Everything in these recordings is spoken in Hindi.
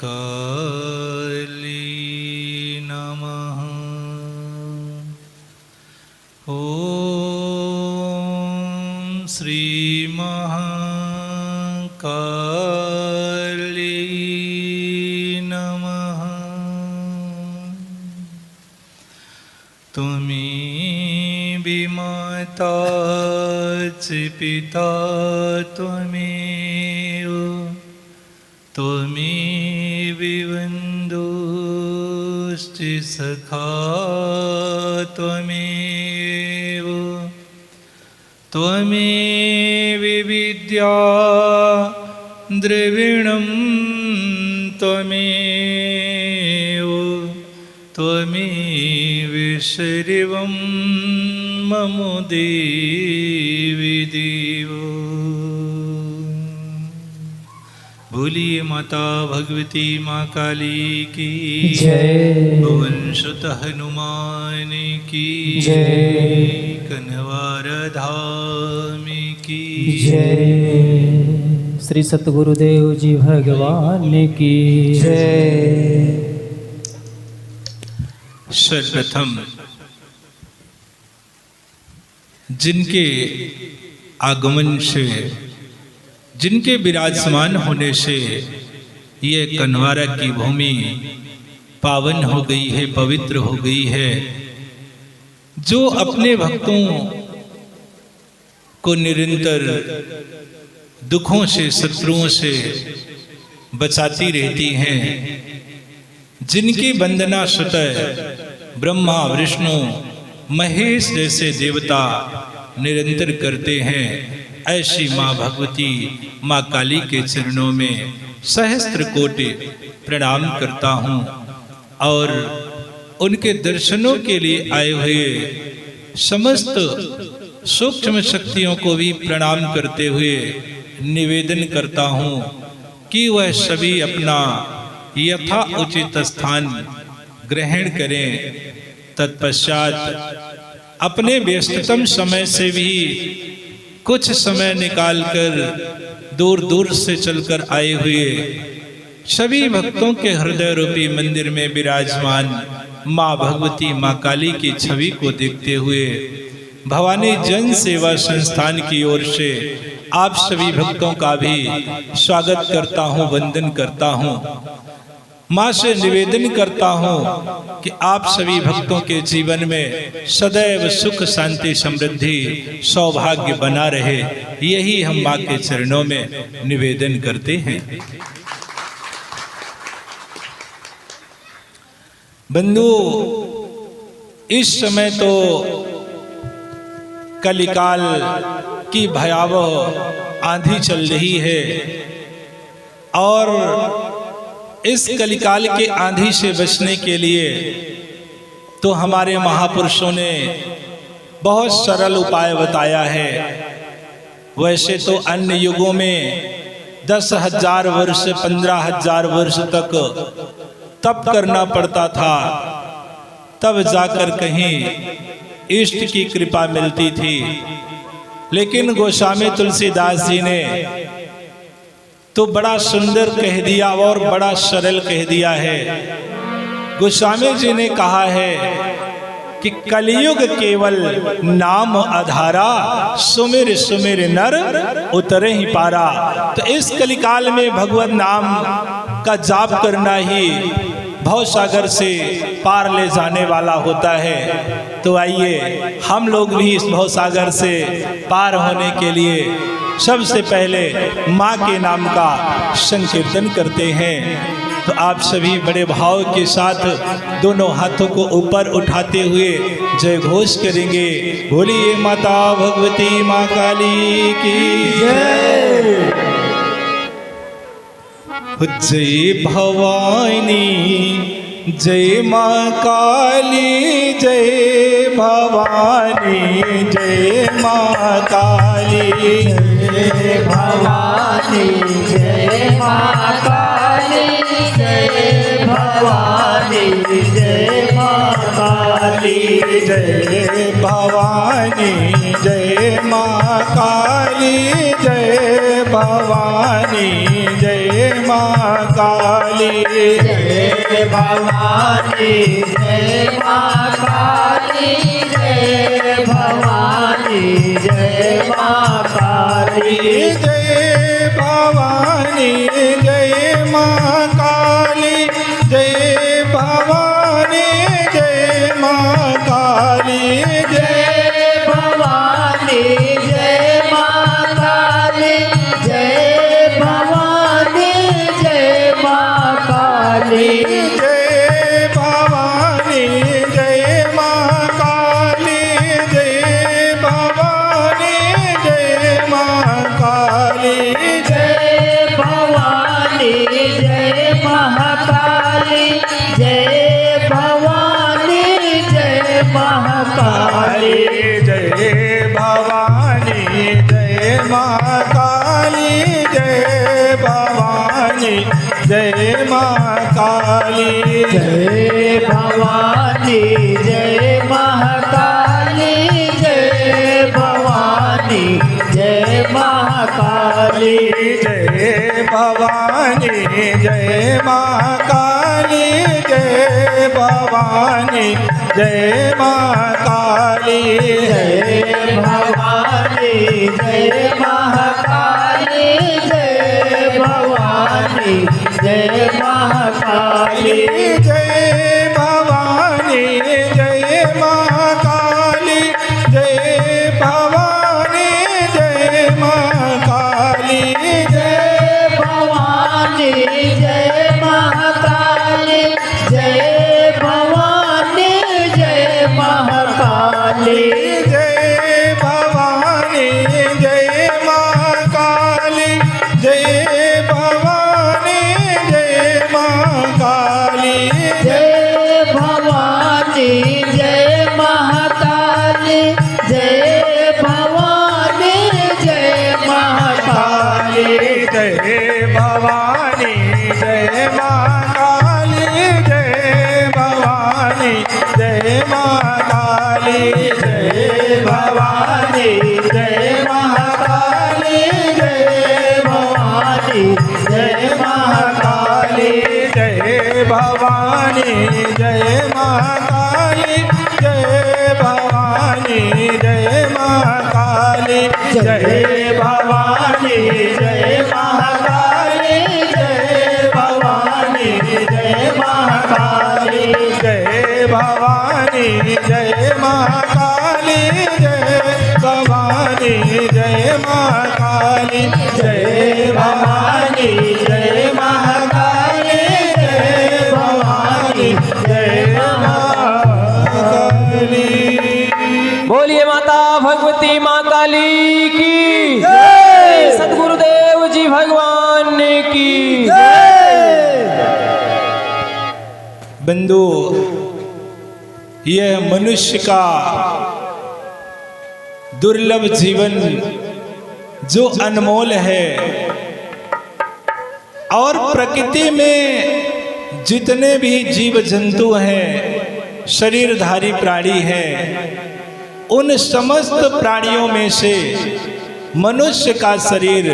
काली नमः। ओम श्री महाकाली नमः। तुम्ही विमाता पिता त्वमेव, त्वमेव बन्धुश्च सखा त्वमेव, त्वमेव विद्या द्रविणं त्वमेव, त्वमेव सर्वं मम देवी देवो। बोलिए माता भगवती माँ काली की जय। पवन सुत हनुमान की जय। कन्हवार धाम की जय। श्री सतगुरुदेव जी भगवान की जय। सर्वप्रथम जिनके आगमन से, जिनके विराजमान होने से ये कन्हवारा की भूमि पावन हो गई है, पवित्र हो गई है, जो अपने भक्तों को निरंतर दुखों से, शत्रुओं से बचाती रहती हैं, जिनकी वंदना स्वतः ब्रह्मा विष्णु महेश जैसे देवता निरंतर करते हैं, ऐसी माँ भगवती माँ काली के चरणों में सहस्त्र कोटि प्रणाम करता हूँ और उनके दर्शनों के लिए आए हुए समस्त सूक्ष्म शक्तियों को भी प्रणाम करते हुए निवेदन करता हूँ कि वह सभी अपना यथा उचित स्थान ग्रहण करें। तत्पश्चात अपने व्यस्ततम समय से भी कुछ समय निकालकर दूर दूर से चलकर आए हुए सभी भक्तों के हृदय रूपी मंदिर में विराजमान माँ भगवती माँ काली की छवि को देखते हुए भवानी जन सेवा संस्थान की ओर से आप सभी भक्तों का भी स्वागत करता हूँ, वंदन करता हूँ। माँ से निवेदन करता हूँ कि आप सभी भक्तों के जीवन में सदैव सुख शांति समृद्धि सौभाग्य बना रहे, यही हम माँ के चरणों में निवेदन करते हैं। बंधु, इस समय तो कलिकाल की भयावह आंधी चल रही है और इस कलिकाल के आंधी से बचने के लिए तो हमारे महापुरुषों ने बहुत सरल उपाय बताया है। वैसे तो अन्य युगों में 10,000 वर्ष 15,000 वर्ष तक तप करना पड़ता था, तब जाकर कहीं इष्ट की कृपा मिलती थी। लेकिन गोस्वामी तुलसीदास जी ने तो बड़ा सुंदर कह दिया और बड़ा सरल कह दिया है। गोस्वामी जी ने कहा है कि कलियुग केवल नाम आधारा, सुमिर सुमिर नर उतरे ही पारा। तो इस कलिकाल में भगवत नाम का जाप करना ही भव सागर से पार ले जाने वाला होता है। तो आइए हम लोग भी इस भव सागर से पार होने के लिए सबसे पहले माँ के नाम का संकीर्तन करते हैं। तो आप सभी बड़े भाव के साथ दोनों हाथों को ऊपर उठाते हुए जय घोष करेंगे। बोलिए माता भगवती माँ काली की जय। जय भवानी जय माँ काली, जय भवानी जय माँ काली, जय भवानी जय माँ काली, जय भवानी जय माँ काली, जय भवानी जय माँ काली, जय भवानी जय माँ काली। काली जय भवानी जय माँ काली जय भवानी जय माँ काली जय भवानी जय माँ काली जय भवानी जय माँ काली जय भवानी जय माँ काली जय भवानी जय माँ काली जय भवानी जय माँ काली जय भवानी जय माँ काली जय भवानी जय महाकाली जय भवानी जय महाकाली जय भवानी जय माँ काली जय भवानी जय माँ काली जय भवानी जय महाकाली जय भवानी जय महाकाली जय भवानी जय माँ काली जय भवानी जय माँ काली जय भवानी जय महाकाली जय भवानी जय महाकाली जय भवानी जय माँ काली जय भवानी जय माँ काली जय भवानी जय महाकाली जय भवानी जय महाकाली जय भवानी जय माँ काली जय भवानी जय माँ काली जय भवानी जय महाकाली जय भवानी जय महाकाली जय भवानी जय माँ काली जय भवानी जय माँ काली जय भवानी जय महाकाली जय भवानी जय महाकाली जय भवानी जय महाकाली जय भवानी जय महाकाली जय भवानी जय महाकाली जय भवानी जय महाकाली जय भवानी जय महाकाली जय भवानी जय महाकाली जय भवानी जय महाकाली जय भवानी जय महाकाली। बोलिए माता भगवती माँ काली की जय, सतगुरुदेव जी भगवान की बंधु, यह मनुष्य का दुर्लभ जीवन जो अनमोल है और प्रकृति में जितने भी जीव जंतु हैं, शरीरधारी प्राणी हैं, उन समस्त प्राणियों में से मनुष्य का शरीर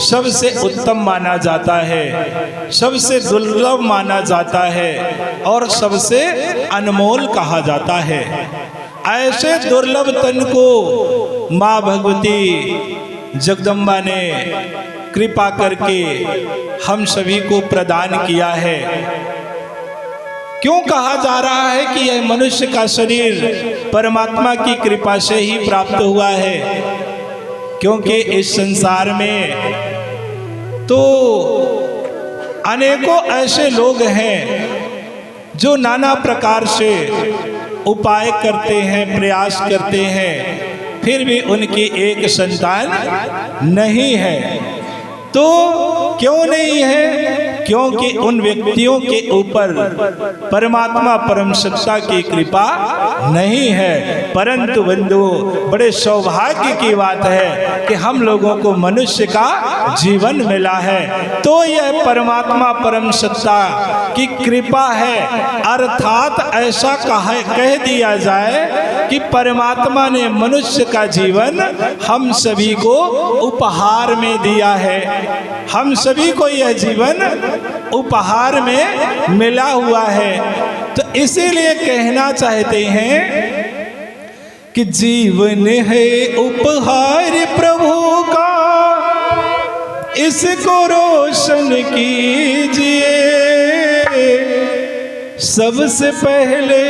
सबसे उत्तम माना जाता है, सबसे दुर्लभ माना जाता है और सबसे अनमोल कहा जाता है। ऐसे दुर्लभ तन को माँ भगवती जगदम्बा ने कृपा करके हम सभी को प्रदान किया है। क्यों कहा जा रहा है कि यह मनुष्य का शरीर परमात्मा की कृपा से ही प्राप्त हुआ है? क्योंकि इस संसार में तो अनेकों ऐसे लोग हैं जो नाना प्रकार से उपाय करते हैं, प्रयास करते हैं, फिर भी उनकी एक संतान नहीं है। तो क्यों नहीं है? क्योंकि उन व्यक्तियों के ऊपर परमात्मा परम सत्ता की कृपा नहीं है। परंतु बंधु, बड़े सौभाग्य की बात है कि हम लोगों को मनुष्य का जीवन मिला है। तो यह परमात्मा परम सत्ता की कृपा है। अर्थात ऐसा कह दिया जाए कि परमात्मा ने मनुष्य का जीवन हम सभी को उपहार में दिया है। हम सभी को यह जीवन उपहार में मिला हुआ है। तो इसीलिए कहना चाहते हैं कि जीवन है उपहार प्रभु का, इसको रोशन कीजिए। सबसे पहले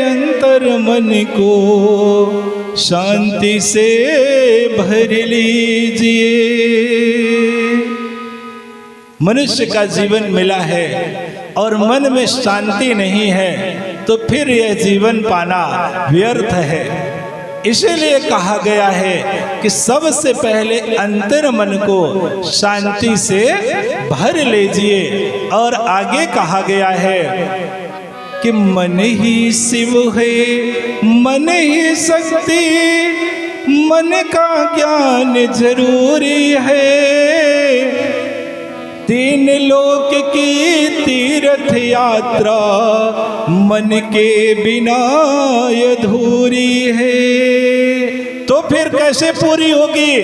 अंतर मन को शांति से भर लीजिए। मनुष्य का जीवन मिला है और मन में शांति नहीं है तो फिर यह जीवन पाना व्यर्थ है। इसीलिए कहा गया है कि सबसे पहले अंतर मन को शांति से भर लीजिए। और आगे कहा गया है कि मन ही शिव है, मन ही शक्ति, मन का ज्ञान जरूरी है। तीन लोक की तीर्थ यात्रा मन के बिना अधूरी है। तो फिर कैसे पूरी होगी?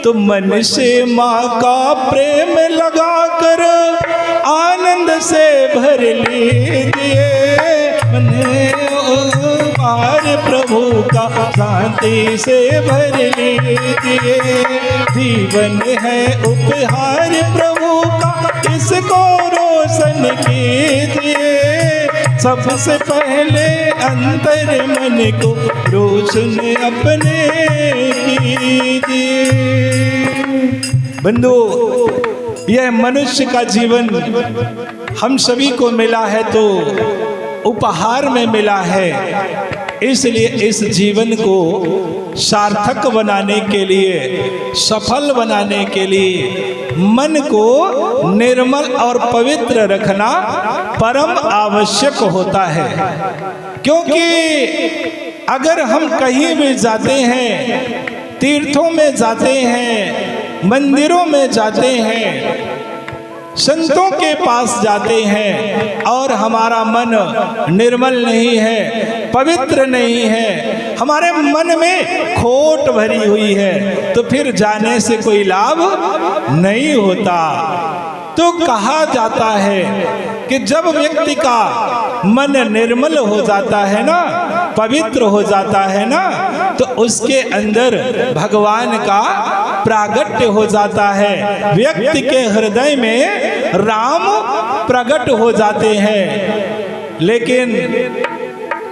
तो मन से माँ का प्रेम लगाकर आनंद से भर लीजिए। मन उपहार प्रभु का शांति से भर लीजिए। जीवन है उपहार प्रभु का, इसको रोशन कीजिए। सबसे पहले अंतर मन को रोशन अपने कीजिए। बंधु, यह मनुष्य का जीवन हम सभी को मिला है तो उपहार में मिला है। इसलिए इस जीवन को सार्थक बनाने के लिए, सफल बनाने के लिए मन को निर्मल और पवित्र रखना परम आवश्यक होता है। क्योंकि अगर हम कहीं भी जाते हैं, तीर्थों में जाते हैं, मंदिरों में जाते हैं, संतों के पास जाते हैं और हमारा मन निर्मल नहीं है, पवित्र नहीं है, हमारे मन में खोट भरी हुई है, तो फिर जाने से कोई लाभ नहीं होता। तो कहा जाता है कि जब व्यक्ति का मन निर्मल हो जाता है ना, पवित्र हो जाता है ना, तो उसके अंदर भगवान का प्रागट्य हो जाता है। व्यक्ति के हृदय में राम प्रकट हो जाते हैं। लेकिन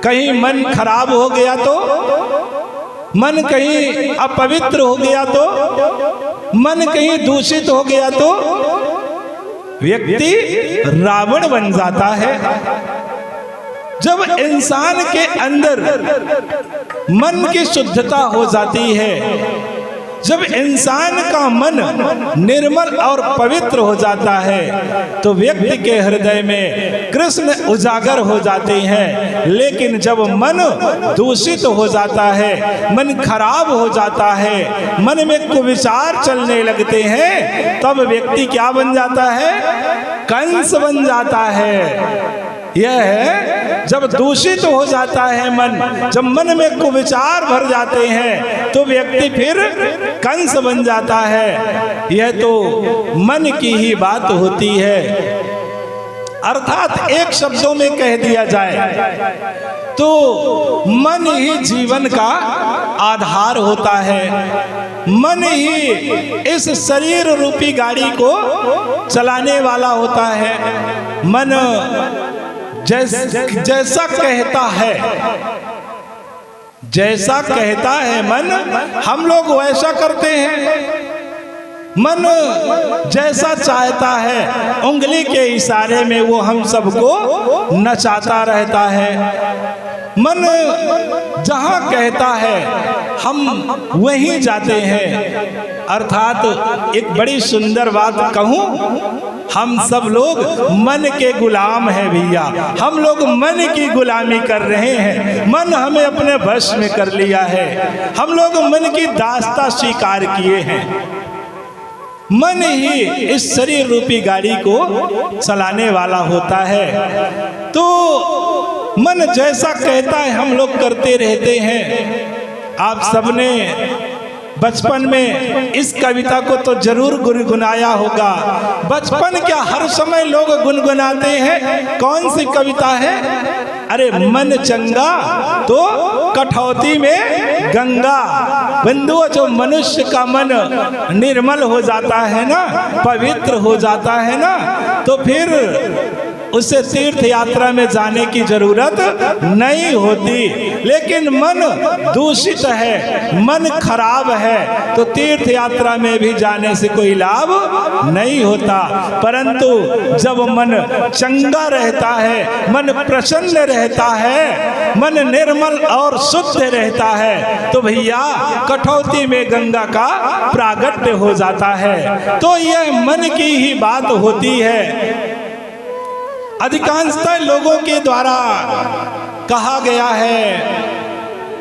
कहीं मन खराब हो गया तो, मन कहीं अपवित्र हो गया तो, मन कहीं दूषित हो गया तो व्यक्ति रावण बन जाता है। जब इंसान के अंदर मन की शुद्धता हो जाती है, जब इंसान का मन निर्मल और पवित्र हो जाता है, तो व्यक्ति के हृदय में कृष्ण उजागर हो जाते हैं। लेकिन जब मन दूषित हो जाता है, मन खराब हो जाता है, मन में कुविचार चलने लगते हैं, तब व्यक्ति क्या बन जाता है? कंस बन जाता है। यह है जब दूषित हो जाता है मन, जब मन में कुविचार भर जाते हैं, तो व्यक्ति फिर कंस बन जाता है। यह तो मन की ही बात होती है। अर्थात एक शब्दों में कह दिया जाए तो मन ही जीवन का आधार होता है। मन ही इस शरीर रूपी गाड़ी को चलाने वाला होता है। मन जैसा कहता है, जैसा कहता है मन, हम लोग वैसा करते हैं। मन जैसा चाहता है, उंगली के इशारे में वो हम सबको नचाता रहता है। मन जहाँ कहता है हम वहीं जाते हैं। अर्थात एक बड़ी सुंदर बात कहूँ, हम सब लोग मन के गुलाम हैं भैया। हम लोग मन की गुलामी कर रहे हैं। मन हमें अपने वश में कर लिया है। हम लोग मन की दास्ता स्वीकार किए हैं। मन ही इस शरीर रूपी गाड़ी को चलाने वाला होता है। तो मन जैसा कहता है हम लोग करते रहते हैं। आप सबने बचपन में इस कविता को तो जरूर गुनगुनाया होगा। बचपन क्या हर समय लोग गुनगुनाते हैं। कौन सी कविता है? अरे मन चंगा तो कठौती में गंगा। बंधुओं, जो मनुष्य का मन निर्मल हो जाता है ना, पवित्र हो जाता है ना, तो फिर उसे तीर्थ यात्रा में जाने की जरूरत नहीं होती। लेकिन मन दूषित है, मन खराब है, तो तीर्थ यात्रा में भी जाने से कोई लाभ नहीं होता। परंतु जब मन चंगा रहता है, मन प्रसन्न रहता है, मन निर्मल और शुद्ध रहता है, तो भैया कठौती में गंगा का प्रागट्य हो जाता है। तो यह मन की ही बात होती है। अधिकांशतः लोगों के द्वारा कहा गया है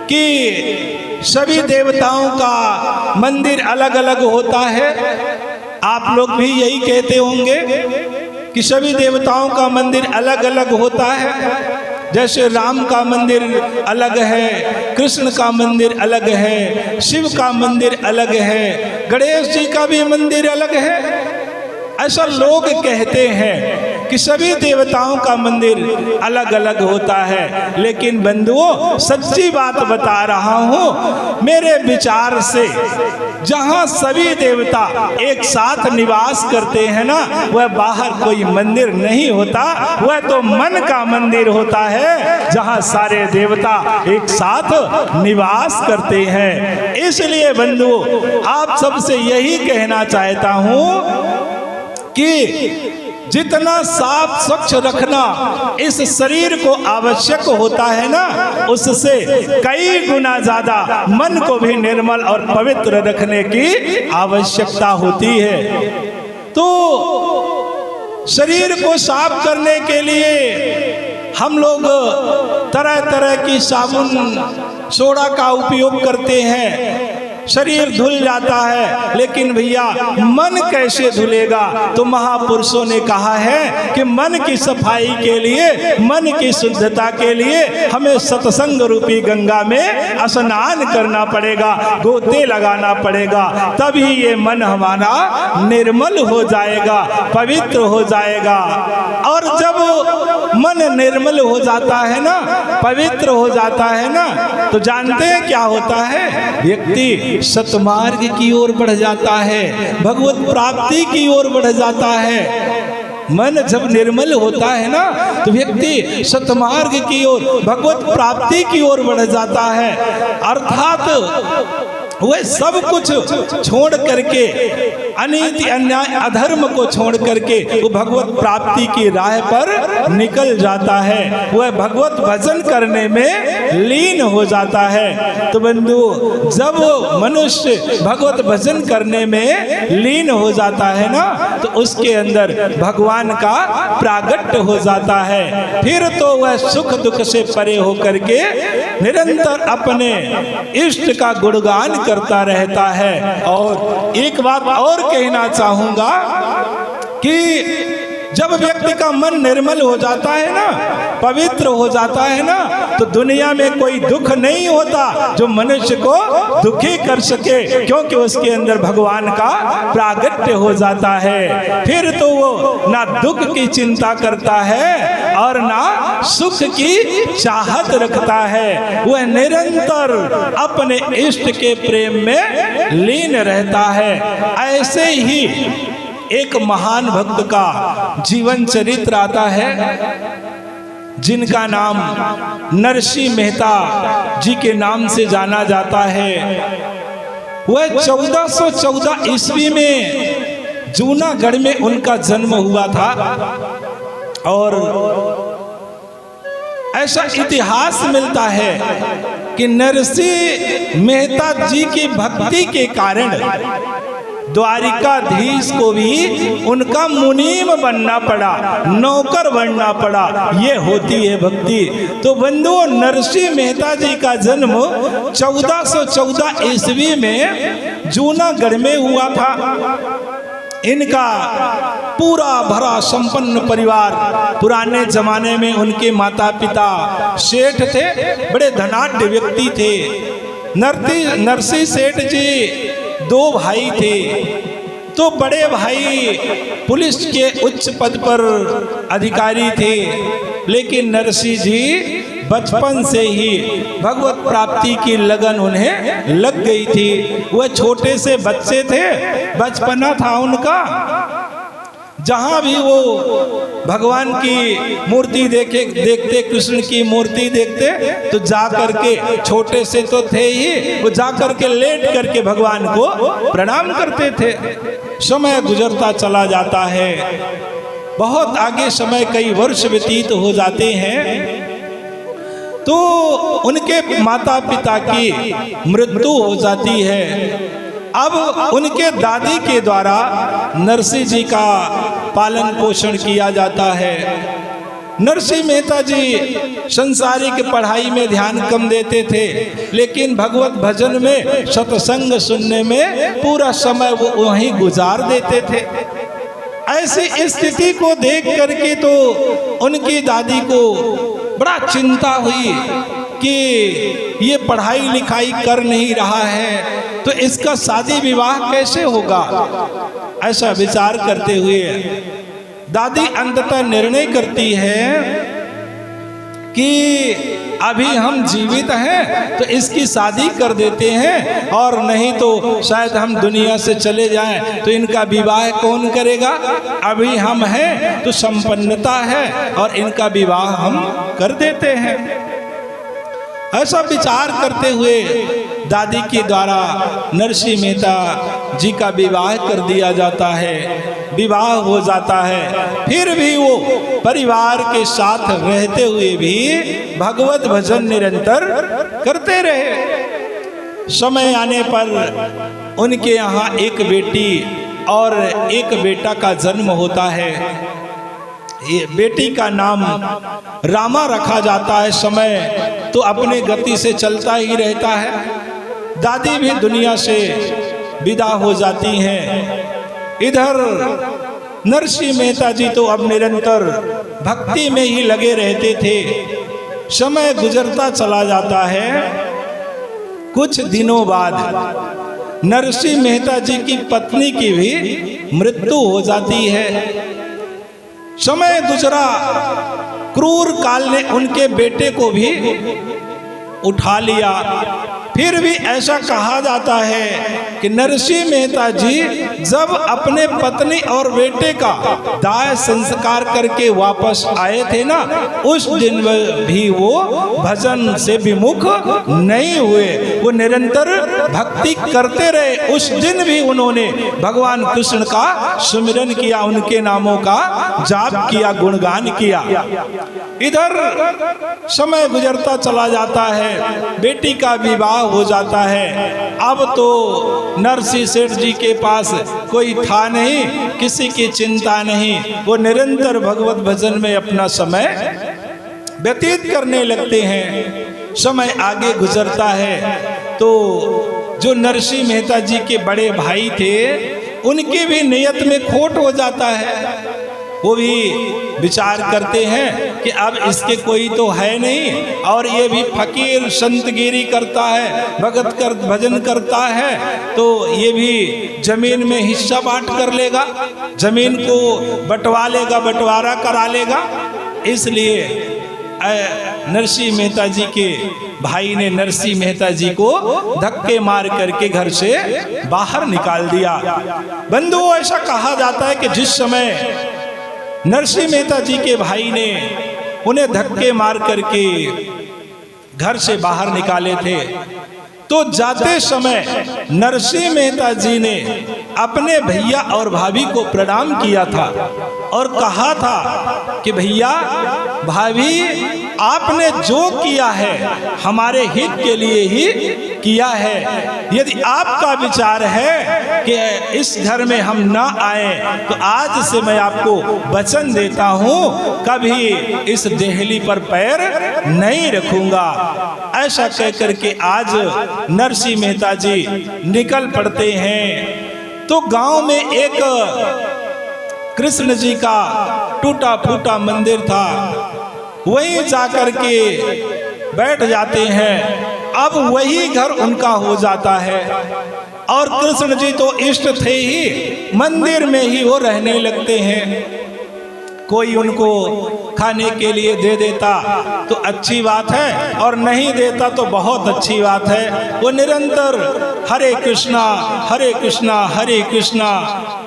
कि सभी देवताओं का मंदिर अलग अलग होता है। आप लोग भी यही कहते होंगे कि सभी देवताओं का मंदिर अलग अलग होता है। जैसे राम का मंदिर अलग है, कृष्ण का मंदिर अलग है, शिव का मंदिर अलग है, गणेश जी का भी मंदिर अलग है। ऐसा लोग कहते हैं कि सभी देवताओं का मंदिर अलग अलग होता है। लेकिन बंधुओं, सच्ची बात बता रहा हूँ, मेरे विचार से जहाँ सभी देवता एक साथ निवास करते हैं ना, वह बाहर कोई मंदिर नहीं होता, वह तो मन का मंदिर होता है, जहाँ सारे देवता एक साथ निवास करते हैं। इसलिए बंधुओं, आप सबसे यही कहना चाहता हूँ कि जितना साफ स्वच्छ रखना इस शरीर को आवश्यक होता है ना, उससे कई गुना ज्यादा मन को भी निर्मल और पवित्र रखने की आवश्यकता होती है। तो शरीर को साफ करने के लिए हम लोग तरह तरह की साबुन सोडा का उपयोग करते हैं, शरीर धुल जाता है। लेकिन भैया मन कैसे धुलेगा? तो महापुरुषों ने कहा है कि मन की सफाई के लिए, मन की शुद्धता के लिए हमें सत्संग रूपी गंगा में स्नान करना पड़ेगा, गोते लगाना पड़ेगा, तभी ये मन हमारा निर्मल हो जाएगा, पवित्र हो जाएगा। और जब मन निर्मल हो जाता है ना, पवित्र हो जाता है ना, तो जानते हैं क्या होता है? व्यक्ति सतमार्ग की ओर बढ़ जाता है, भगवत प्राप्ति की ओर बढ़ जाता है। मन जब निर्मल होता है ना, तो व्यक्ति सतमार्ग की ओर, भगवत प्राप्ति की ओर बढ़ जाता है। अर्थात वह सब कुछ छोड़ करके, अनीति अन्याय अधर्म को छोड़ करके वो भगवत प्राप्ति की राह पर निकल जाता है, वह भगवत भजन करने में लीन हो जाता है। तो बंधु, जब मनुष्य भगवत भजन करने में लीन हो जाता है ना, तो उसके अंदर भगवान का प्रागट्य हो जाता है। फिर तो वह सुख दुख से परे होकर के निरंतर अपने इष्ट का गुणगान करता रहता है। और एक बात और कहना चाहूंगा कि जब व्यक्ति का मन निर्मल हो जाता है ना, पवित्र हो जाता है ना, तो दुनिया में कोई दुख नहीं होता जो मनुष्य को दुखी कर सके, क्योंकि उसके अंदर भगवान का प्रागट्य हो जाता है। फिर तो वो ना दुख की चिंता करता है और ना सुख की चाहत रखता है, वह निरंतर अपने इष्ट के प्रेम में लीन रहता है। ऐसे ही एक महान भक्त का जीवन चरित्र आता है, जिनका नाम नरसिंह मेहता जी के नाम से जाना जाता है। वह 1414 ईस्वी में जूनागढ़ में उनका जन्म हुआ था। और ऐसा इतिहास मिलता है कि नरसिंह मेहता जी की भक्ति के कारण द्वारिकाधीश को भी उनका मुनीम बनना पड़ा, नौकर बनना पड़ा। ये होती है भक्ति। तो बंधुओं, नरसिंह मेहता जी का जन्म 1414 ईस्वी में जूनागढ़ में हुआ था। इनका पूरा भरा संपन्न परिवार, पुराने जमाने में उनके माता पिता सेठ थे, बड़े धनाढ्य व्यक्ति थे। नरसिंह सेठ जी दो भाई थे। तो बड़े भाई पुलिस के उच्च पद पर अधिकारी थे, लेकिन नरसिंह जी बचपन से ही भगवत प्राप्ति की लगन उन्हें लग गई थी। वह छोटे से बच्चे थे, बचपना था उनका। जहाँ भी वो भगवान की मूर्ति देखते, कृष्ण की मूर्ति देखते, तो जा करके, छोटे से तो थे ही, वो जा करके लेट करके भगवान को प्रणाम करते थे। समय गुजरता चला जाता है, बहुत आगे समय, कई वर्ष व्यतीत हो जाते हैं। तो उनके माता पिता की मृत्यु हो जाती है। अब उनके दादी के द्वारा नरसिंह जी का पालन पोषण किया जाता है। नरसिंह मेहता जी संसारिक पढ़ाई में ध्यान कम देते थे, लेकिन भगवत भजन में, सत्संग सुनने में पूरा समय वो वहीं गुजार देते थे। ऐसी स्थिति को देख करके तो उनकी दादी को बड़ा चिंता हुई कि ये पढ़ाई लिखाई कर नहीं रहा है, तो इसका शादी विवाह कैसे होगा। ऐसा विचार करते हुए दादी अंततः निर्णय करती है कि अभी हम जीवित हैं तो इसकी शादी कर देते हैं, और नहीं तो शायद हम दुनिया से चले जाएं तो इनका विवाह कौन करेगा। अभी हम हैं तो संपन्नता है और इनका विवाह हम कर देते हैं। ऐसा विचार करते हुए दादी के द्वारा नरसिंह मेहता जी का विवाह कर दिया जाता है। विवाह हो जाता है, फिर भी वो परिवार के साथ रहते हुए भी भगवत भजन निरंतर करते रहे। समय आने पर उनके यहाँ एक बेटी और एक बेटा का जन्म होता है। ये बेटी का नाम रामा रखा जाता है। समय तो अपने गति से चलता ही रहता है। दादी भी दुनिया से विदा हो जाती हैं। इधर नरसिंह मेहता जी तो अब निरंतर भक्ति में ही लगे रहते थे। समय गुजरता चला जाता है। कुछ दिनों बाद नरसिंह मेहता जी की पत्नी की भी मृत्यु हो जाती है। समय गुजरा, क्रूर काल ने उनके बेटे को भी उठा लिया। फिर भी ऐसा कहा जाता है कि नरसिंह मेहता जी जब अपने पत्नी और बेटे का दाह संस्कार करके वापस आए थे ना, उस दिन भी वो भजन से विमुख नहीं हुए। वो निरंतर भक्ति करते रहे। उस दिन भी उन्होंने भगवान कृष्ण का सुमिरन किया, उनके नामों का जाप किया, गुणगान किया। इधर समय गुजरता चला जाता है। बेटी का विवाह हो जाता है। अब तो नरसिंह सेठ जी के पास कोई था नहीं, किसी की चिंता नहीं। वो निरंतर भगवत भजन में अपना समय व्यतीत करने लगते हैं। समय आगे गुजरता है तो जो नरसिंह मेहता जी के बड़े भाई थे, उनकी भी नियत में खोट हो जाता है। वो भी विचार करते हैं कि अब इसके कोई तो है नहीं, और ये भी फकीर संतगिरी करता है, भगत कर भजन करता है, तो ये भी जमीन में हिस्सा बांट कर लेगा, जमीन को बंटवा लेगा, बंटवारा करा लेगा। इसलिए नरसिंह मेहता जी के भाई ने नरसिंह मेहता जी को धक्के मार करके घर से बाहर निकाल दिया। बंधुओं, ऐसा कहा जाता है कि जिस समय नरसिंह मेहता जी के भाई ने उन्हें धक्के मार करके घर से बाहर निकाले थे, तो जाते समय नरसिंह मेहता जी ने अपने भैया और भाभी को प्रणाम किया था और कहा था कि भैया भाभी, आपने जो किया है हमारे हित के लिए ही किया है। यदि आपका विचार है कि इस घर में हम ना आए, तो आज से मैं आपको वचन देता हूँ, कभी इस देहली पर पैर नहीं रखूंगा। ऐसा कहकर के आज नरसिंह मेहता जी निकल पड़ते हैं। तो गांव में एक कृष्ण जी का टूटा फूटा मंदिर था, वहीं जाकर के बैठ जाते हैं अब वही घर उनका हो जाता है। और कृष्ण जी तो इष्ट थे ही, मंदिर में ही वो रहने लगते हैं। कोई उनको खाने के लिए दे देता तो अच्छी बात है, और नहीं देता तो बहुत अच्छी बात है। वो निरंतर हरे कृष्णा हरे कृष्णा हरे कृष्णा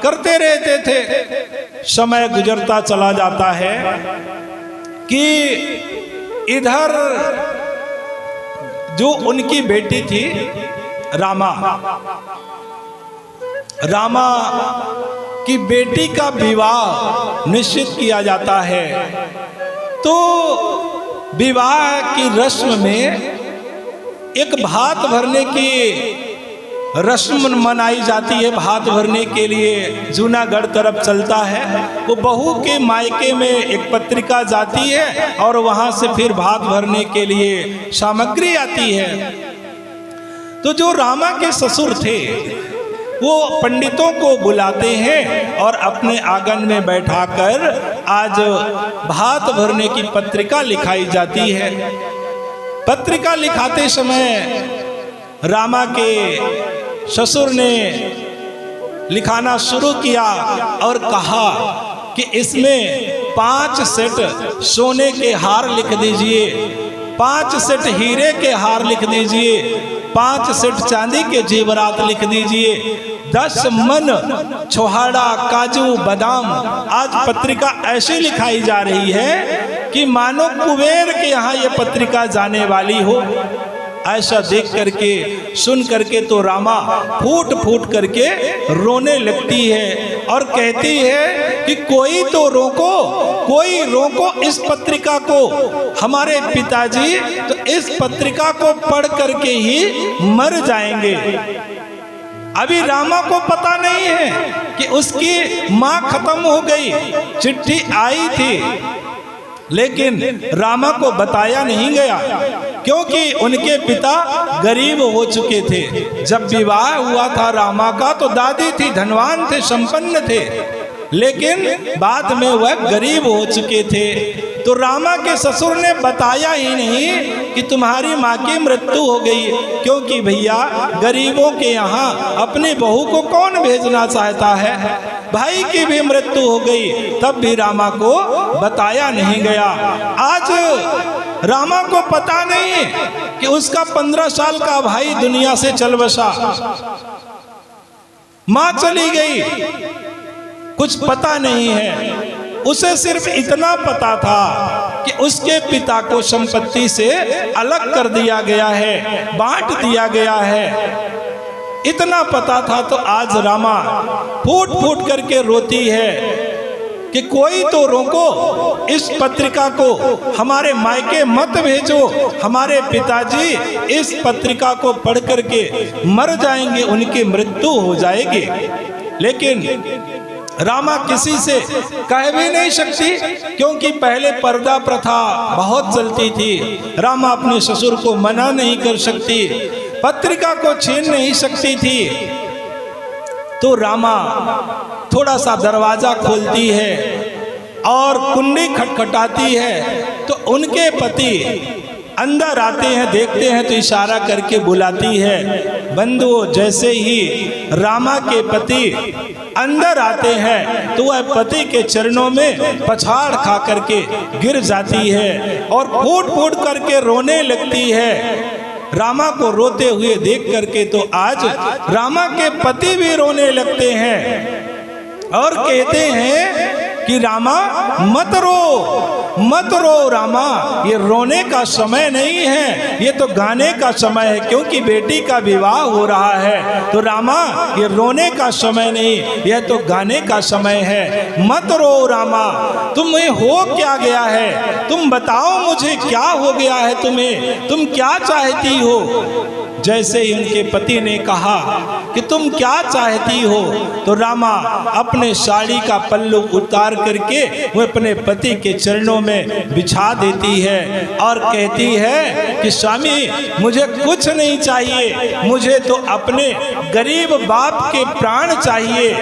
करते रहते थे। समय गुजरता चला जाता है कि इधर जो उनकी बेटी थी रामा की बेटी का विवाह निश्चित किया जाता है। तो विवाह की रस्म में एक भात भरने की रस्म मनाई जाती है। भात भरने के लिए जूनागढ़ तरफ चलता है। वो बहू के मायके में एक पत्रिका जाती है और वहां से फिर भात भरने के लिए सामग्री आती है। तो जो रामा के ससुर थे वो पंडितों को बुलाते हैं और अपने आंगन में बैठाकर आज भात भरने की पत्रिका लिखाई जाती है। पत्रिका लिखाते समय रामा के ससुर ने लिखाना शुरू किया और कहा कि इसमें 5 सेट सोने के हार लिख दीजिए, 5 सेट हीरे के हार लिख दीजिए, 5 सेट चांदी के जेवरात लिख दीजिए, 10 मन छोहाड़ा काजू बादाम। आज पत्रिका ऐसी लिखाई जा रही है कि मानो कुबेर के यहाँ ये पत्रिका जाने वाली हो। ऐसा देख करके सुन करके तो रामा फूट फूट करके रोने लगती है और कहती है कि कोई तो रोको, कोई रोको इस पत्रिका को। हमारे पिताजी तो इस पत्रिका को पढ़ करके ही मर जाएंगे। अभी रामा को पता नहीं है कि उसकी माँ खत्म हो गई। चिट्ठी आई थी लेकिन रामा को बताया नहीं गया, क्योंकि उनके पिता गरीब हो चुके थे। जब विवाह हुआ था रामा का तो दादी थी, धनवान थे, संपन्न थे, लेकिन बाद में वह गरीब हो चुके थे। तो रामा के ससुर ने बताया ही नहीं कि तुम्हारी माँ की मृत्यु हो गई, क्योंकि भैया गरीबों के यहाँ अपनी बहू को कौन भेजना चाहता है। भाई की भी मृत्यु हो गई, तब भी रामा को बताया नहीं गया। आज रामा को पता नहीं कि उसका 15 साल का भाई दुनिया से चल बसा, माँ चली गई, कुछ पता नहीं है। उसे सिर्फ इतना पता था कि उसके पिता को संपत्ति से अलग कर दिया गया है, बांट दिया गया है, इतना पता था। तो आज रामा फूट फूट करके रोती है कि कोई तो रोको इस पत्रिका को, हमारे मायके मत भेजो, हमारे पिताजी इस पत्रिका को पढ़ करके मर जाएंगे, उनकी मृत्यु हो जाएगी। लेकिन रामा किसी से कह भी नहीं सकती, क्योंकि पहले पर्दा प्रथा बहुत चलती थी। रामा अपने ससुर को मना नहीं कर सकती, पत्रिका को छीन नहीं सकती थी। तो रामा थोड़ा सा दरवाजा खोलती है और कुंडी खटखटाती है, तो उनके पति अंदर आते हैं, देखते हैं तो इशारा करके बुलाती है। बंधुओं, जैसे ही रामा के पति अंदर आते हैं तो वह पति के चरणों में पछाड़ खा करके गिर जाती है और फूट फूट करके रोने लगती है। रामा को रोते हुए देख करके तो आज रामा के पति भी रोने लगते हैं और कहते हैं कि रामा मत रो रामा, ये रोने का समय नहीं है, ये तो गाने का समय है, क्योंकि बेटी का विवाह हो रहा है। तो रामा ये रोने का समय नहीं, यह तो गाने का समय है। मत रो रामा, तुम्हें हो क्या गया है, तुम बताओ मुझे क्या हो गया है तुम्हें, तुम क्या चाहती हो। जैसे ही उनके पति ने कहा कि तुम क्या चाहती हो, तो रामा अपने साड़ी का पल्लू उतार करके वो अपने पति के चरणों में बिछा देती है और कहती है कि स्वामी मुझे कुछ नहीं चाहिए, मुझे तो अपने गरीब बाप के प्राण चाहिए,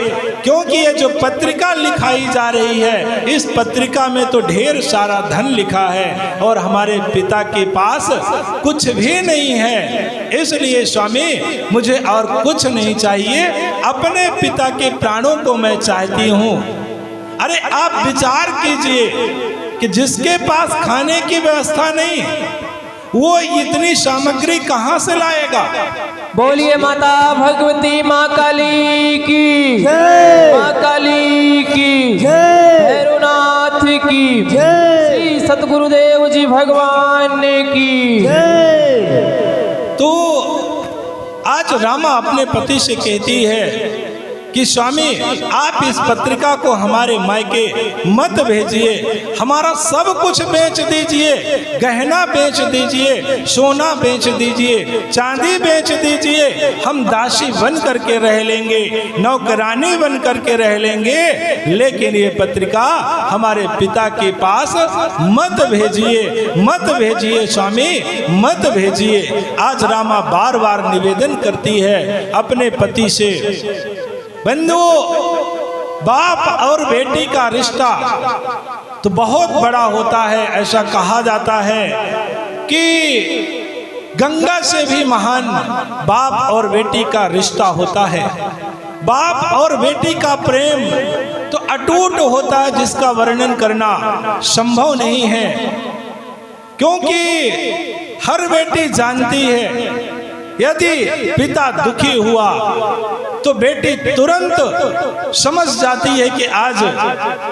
क्योंकि ये जो पत्रिका लिखाई जा रही है, इस पत्रिका में तो ढेर सारा धन लिखा है और हमारे पिता के पास कुछ भी नहीं है। इसलिए स्वामी मुझे और कुछ नहीं चाहिए, अपने पिता के प्राणों को मैं चाहती हूँ। अरे आप विचार कीजिए कि जिसके पास खाने की व्यवस्था नहीं, वो इतनी सामग्री कहाँ से लाएगा। बोलिए माता भगवती माँ काली की जय। माँ काली की जय। भैरवनाथ की जय। श्री सतगुरुदेव जी भगवान की जय। तो आज रामा अपने पति से कहती है कि स्वामी आप इस पत्रिका को हमारे मायके मत भेजिए, हमारा सब कुछ बेच दीजिए, गहना बेच दीजिए, सोना बेच दीजिए, चांदी बेच दीजिए, हम दासी बन करके रह लेंगे, नौकरानी बन करके रह लेंगे, लेकिन ये पत्रिका हमारे पिता के पास मत भेजिए, मत भेजिए स्वामी, मत भेजिए। आज रामा बार बार निवेदन करती है अपने पति से। बंधु, बाप और बेटी का रिश्ता तो बहुत बड़ा होता है। ऐसा कहा जाता है कि गंगा से भी महान बाप और बेटी का रिश्ता होता है। बाप और बेटी का प्रेम तो अटूट होता है, जिसका वर्णन करना संभव नहीं है। क्योंकि हर बेटी जानती है यदि पिता दुखी हुआ तो बेटी तुरंत समझ जाती है कि आज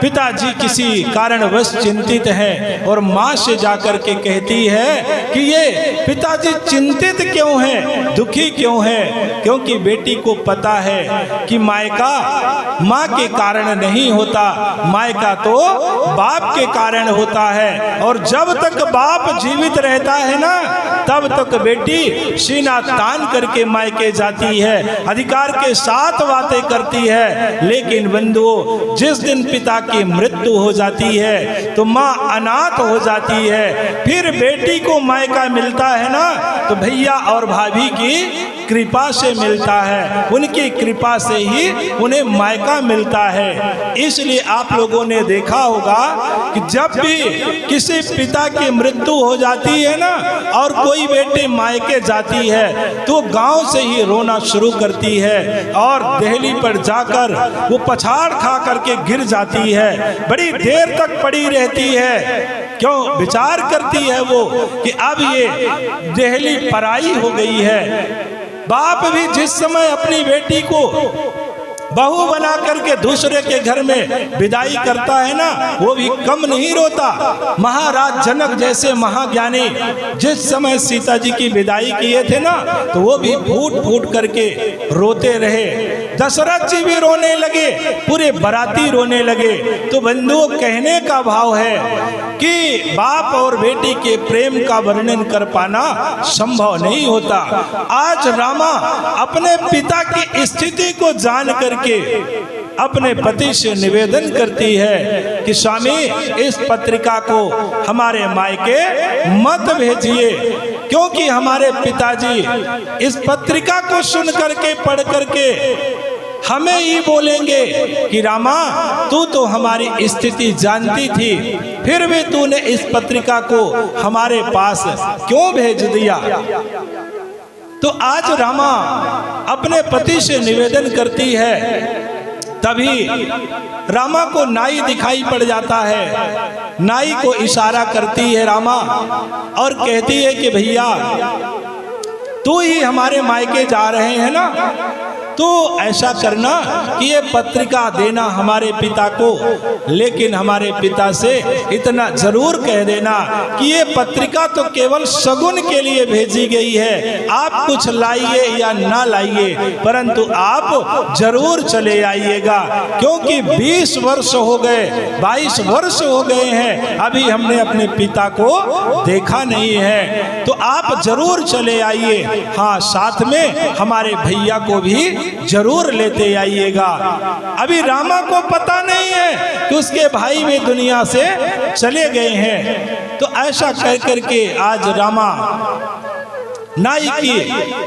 पिताजी किसी कारणवश चिंतित हैं, और माँ से जाकर के कहती है कि ये पिताजी चिंतित क्यों हैं, दुखी क्यों हैं। क्योंकि बेटी को पता है कि मायका माँ के कारण नहीं होता, मायका तो बाप के कारण होता है। और जब तक बाप जीवित रहता है ना, तब तक बेटी सीना तान करके मायके जाती है, अधिकार के साथ बातें करती है। लेकिन बंधुओं, जिस दिन पिता की मृत्यु हो जाती है तो माँ अनाथ हो जाती है। फिर बेटी को मायका मिलता है ना, तो भैया और भाभी की कृपा से मिलता है, उनकी कृपा से ही उन्हें मायका मिलता है। इसलिए आप लोगों ने देखा होगा कि जब भी किसी पिता की मृत्यु हो जाती है ना, और कोई बेटी मायके जाती है, तो गांव से ही रोना शुरू करती है और देहली पर जाकर वो पछाड़ खा करके गिर जाती है, बड़ी देर तक पड़ी रहती है। क्यों? विचार करती है वो कि अब ये देहली पराई हो गई है। बाप भी जिस समय अपनी बेटी को बहू बना करके दूसरे के घर में विदाई करता है ना, वो भी कम नहीं रोता। महाराज जनक जैसे महाज्ञानी जिस समय सीता जी की विदाई किए थे ना, तो वो भी फूट फूट करके रोते रहे। दशरथ जी भी रोने लगे, पूरे बाराती रोने लगे। तो बंधुओं, कहने का भाव है कि बाप और बेटी के प्रेम का वर्णन कर पाना संभव नहीं होता। आज रामा अपने पिता की स्थिति को जान करके अपने पति से निवेदन करती है कि स्वामी इस पत्रिका को हमारे मायके मत भेजिए, क्योंकि हमारे पिताजी इस पत्रिका को सुन करके पढ़ करके हमें ही बोलेंगे कि रामा तू तो हमारी स्थिति जानती थी, फिर भी तूने इस पत्रिका को हमारे पास क्यों भेज दिया। तो आज रामा अपने पति से निवेदन करती है। तभी रामा को नाई दिखाई पड़ जाता है। नाई को इशारा करती है रामा और कहती है कि भैया तू ही हमारे मायके जा रहे हैं ना, तो ऐसा करना कि ये पत्रिका देना हमारे पिता को, लेकिन हमारे पिता से इतना जरूर कह देना कि ये पत्रिका तो केवल शगुन के लिए भेजी गई है, आप कुछ लाइए या ना लाइए, परंतु आप जरूर चले आइएगा, क्योंकि 20 वर्ष हो गए, 22 वर्ष हो गए हैं, अभी हमने अपने पिता को देखा नहीं है, तो आप जरूर चले आइए। हाँ, साथ में हमारे भैया को भी जरूर लेते आइएगा। अभी रामा को पता नहीं है कि उसके भाई भी दुनिया से चले गए हैं। तो ऐसा कह करके आज रामा नाई की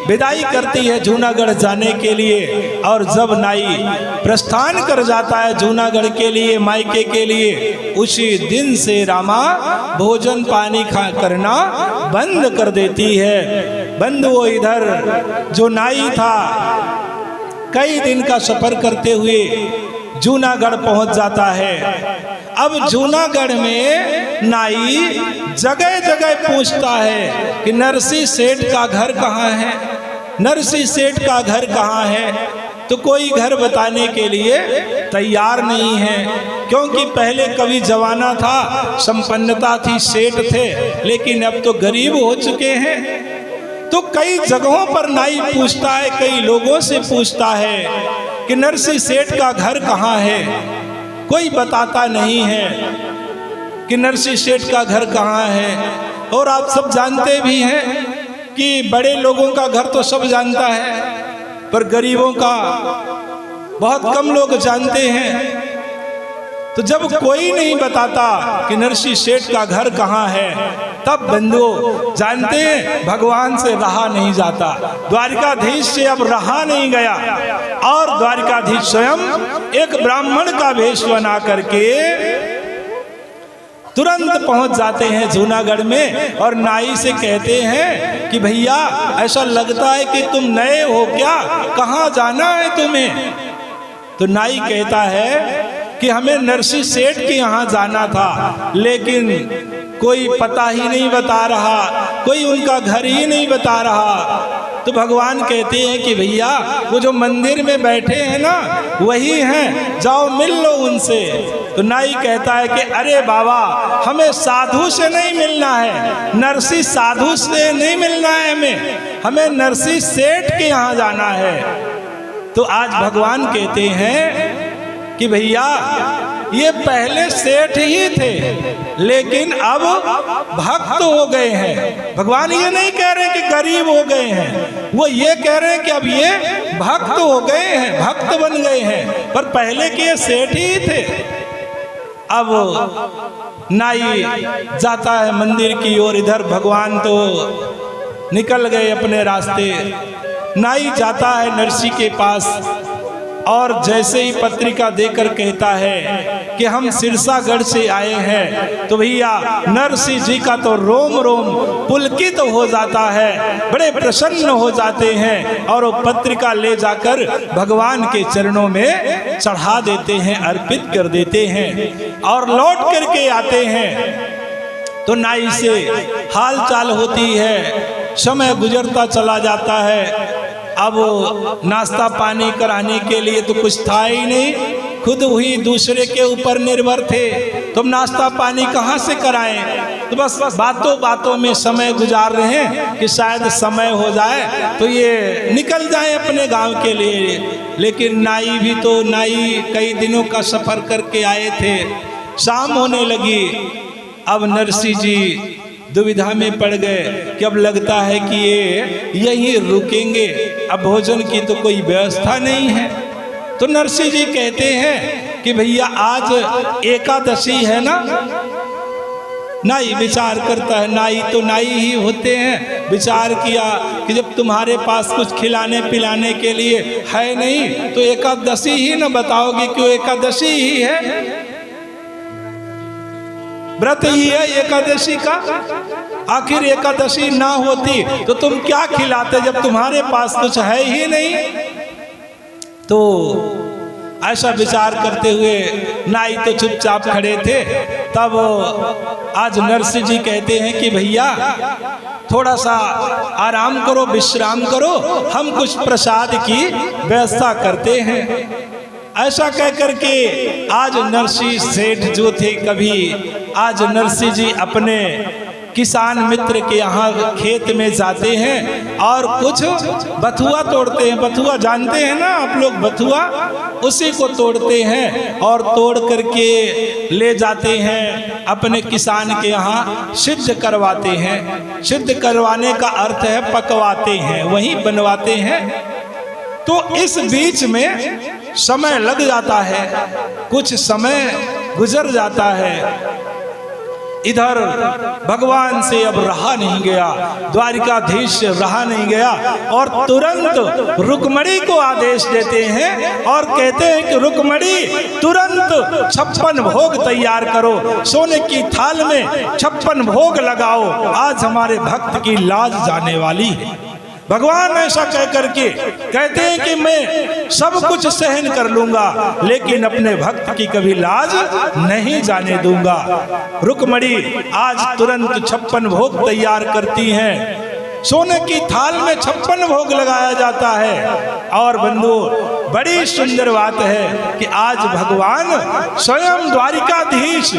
विदाई करती है जूनागढ़ जाने के लिए। और जब नाई प्रस्थान कर जाता है जूनागढ़ के लिए, मायके के लिए, उसी दिन से रामा भोजन पानी खा करना बंद कर देती है। बंद वो इधर जो नाई था कई दिन का सफर करते हुए जूनागढ़ पहुंच जाता है। अब जूनागढ़ में नाई जगह जगह पूछता है कि नरसी सेठ का घर कहाँ है, नरसी सेठ का घर कहाँ है। तो कोई घर बताने के लिए तैयार नहीं है, क्योंकि पहले कभी जमाना था, संपन्नता थी, सेठ थे, लेकिन अब तो गरीब हो चुके हैं। तो कई जगहों पर नाई पूछता है, कई लोगों से पूछता है कि नरसी सेठ का घर कहाँ है। कोई बताता नहीं है कि नरसी सेठ का घर कहाँ है। और आप सब जानते भी हैं कि बड़े लोगों का घर तो सब जानता है, पर गरीबों का बहुत कम लोग जानते हैं। तो जब कोई नहीं बताता कि नरसी सेठ का घर कहाँ है, तब बंधुओं जानते हैं भगवान से रहा नहीं जाता, द्वारिकाधीश से अब रहा नहीं गया। और द्वारिकाधीश स्वयं एक ब्राह्मण का वेश बना करके तुरंत पहुंच जाते हैं जूनागढ़ में और नाई से कहते हैं कि भैया ऐसा लगता है कि तुम नए हो क्या, कहाँ जाना है तुम्हें। तो नाई कहता है कि हमें नरसी सेठ के यहाँ जाना था, लेकिन कोई पता ही नहीं बता रहा, कोई उनका घर ही नहीं बता रहा। तो भगवान कहते हैं कि भैया वो जो मंदिर में बैठे हैं ना वही हैं, जाओ मिल लो उनसे। तो नाई कहता है कि अरे बाबा हमें साधु से नहीं मिलना है, नरसी साधु से नहीं मिलना है, हमें नरसी सेठ के यहाँ जाना है। तो आज भगवान कहते हैं कि भैया ये पहले सेठ ही थे, लेकिन अब भक्त हो गए हैं। भगवान ये नहीं कह रहे कि गरीब हो गए हैं, वो ये कह रहे हैं कि अब ये भक्त हो गए हैं, भक्त बन गए हैं, पर पहले के ये सेठ ही थे। अब नाई जाता है मंदिर की ओर, इधर भगवान तो निकल गए अपने रास्ते। नाई जाता है नरसी के पास और जैसे ही पत्रिका देकर कहता है कि हम सिरसागढ़ से आए हैं, तो भैया नरसी जी का तो रोम रोम पुलकित हो जाता है, बड़े प्रसन्न हो जाते हैं और वो पत्रिका ले जाकर भगवान के चरणों में चढ़ा देते हैं, अर्पित कर देते हैं और लौट करके आते हैं। तो नाई से हाल चाल होती है, समय गुजरता चला जाता है। अब नाश्ता पानी कराने के लिए तो कुछ था ही नहीं, खुद हुई दूसरे के ऊपर निर्भर थे, तो नाश्ता पानी कहाँ से कराएं। तो बस बातों बातों में समय गुजार रहे हैं कि शायद समय हो जाए तो ये निकल जाए अपने गांव के लिए। लेकिन नाई भी तो नाई कई दिनों का सफ़र करके आए थे, शाम होने लगी। अब नरसी जी दुविधा में पड़ गए कि अब लगता है कि ये यहीं रुकेंगे, अब भोजन की तो कोई व्यवस्था नहीं है। तो नरसी जी कहते हैं कि भैया आज एकादशी है ना। नाई विचार करता है, नाई तो नाई ही होते हैं, विचार किया कि जब तुम्हारे पास कुछ खिलाने पिलाने के लिए है नहीं तो एकादशी ही ना बताओगे कि वो एकादशी ही है, व्रत ही है एकादशी का। आखिर एकादशी ना होती तो तुम क्या खिलाते जब तुम्हारे पास कुछ है ही नहीं। तो ऐसा विचार करते हुए नाई तो चुपचाप खड़े थे। तब आज नरसी जी कहते हैं कि भैया थोड़ा सा आराम करो, विश्राम करो, हम कुछ प्रसाद की व्यवस्था करते हैं। ऐसा कह करके आज नरसी सेठ जो थे, कभी आज नरसी जी अपने किसान मित्र के यहाँ खेत में जाते हैं और कुछ बथुआ तोड़ते हैं। बथुआ जानते हैं ना आप लोग, बथुआ, उसी को तोड़ते हैं और तोड़ करके ले जाते हैं अपने किसान के यहाँ, सिद्ध करवाते हैं। सिद्ध करवाने का अर्थ है पकवाते हैं, वहीं बनवाते हैं। तो इस बीच में समय लग जाता है, कुछ समय गुजर जाता है। इधर भगवान से अब रहा नहीं गया, द्वारिकाधीश से रहा नहीं गया और तुरंत रुक्मणी को आदेश देते हैं और कहते हैं कि रुक्मणी तुरंत 56 भोग तैयार करो, सोने की थाल में 56 भोग लगाओ, आज हमारे भक्त की लाज जाने वाली है। भगवान ऐसा कह करके कहते हैं कि मैं सब कुछ सहन कर लूंगा लेकिन अपने भक्त की कभी लाज नहीं जाने दूंगा। रुक्मणी आज तुरंत 56 भोग तैयार करती हैं, सोने की थाल में 56 भोग लगाया जाता है। और बंधु बड़ी सुंदर बात है कि आज भगवान स्वयं द्वारिकाधीश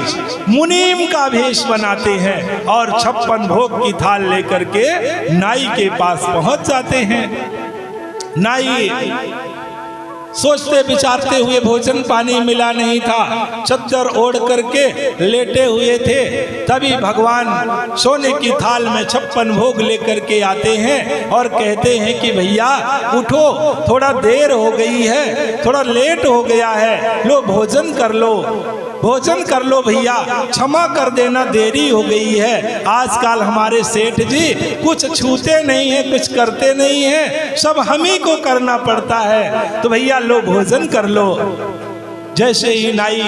मुनीम का भेष बनाते हैं और 56 भोग की थाल लेकर के नाई के पास पहुंच जाते हैं। नाई सोचते विचारते हुए, भोजन पानी मिला नहीं था, चद्दर ओढ़ करके लेटे हुए थे, तभी भगवान सोने की थाल में 56 भोग लेकर के आते हैं और कहते हैं कि भैया उठो, थोड़ा देर हो गई है, थोड़ा लेट हो गया है, लो भोजन कर लो, भोजन कर लो भैया, क्षमा कर देना देरी हो गई है। आजकल हमारे सेठ जी कुछ छूते नहीं है, कुछ करते नहीं है, सब हम ही को करना पड़ता है, तो भैया लो भोजन कर लो। जैसे ही नाई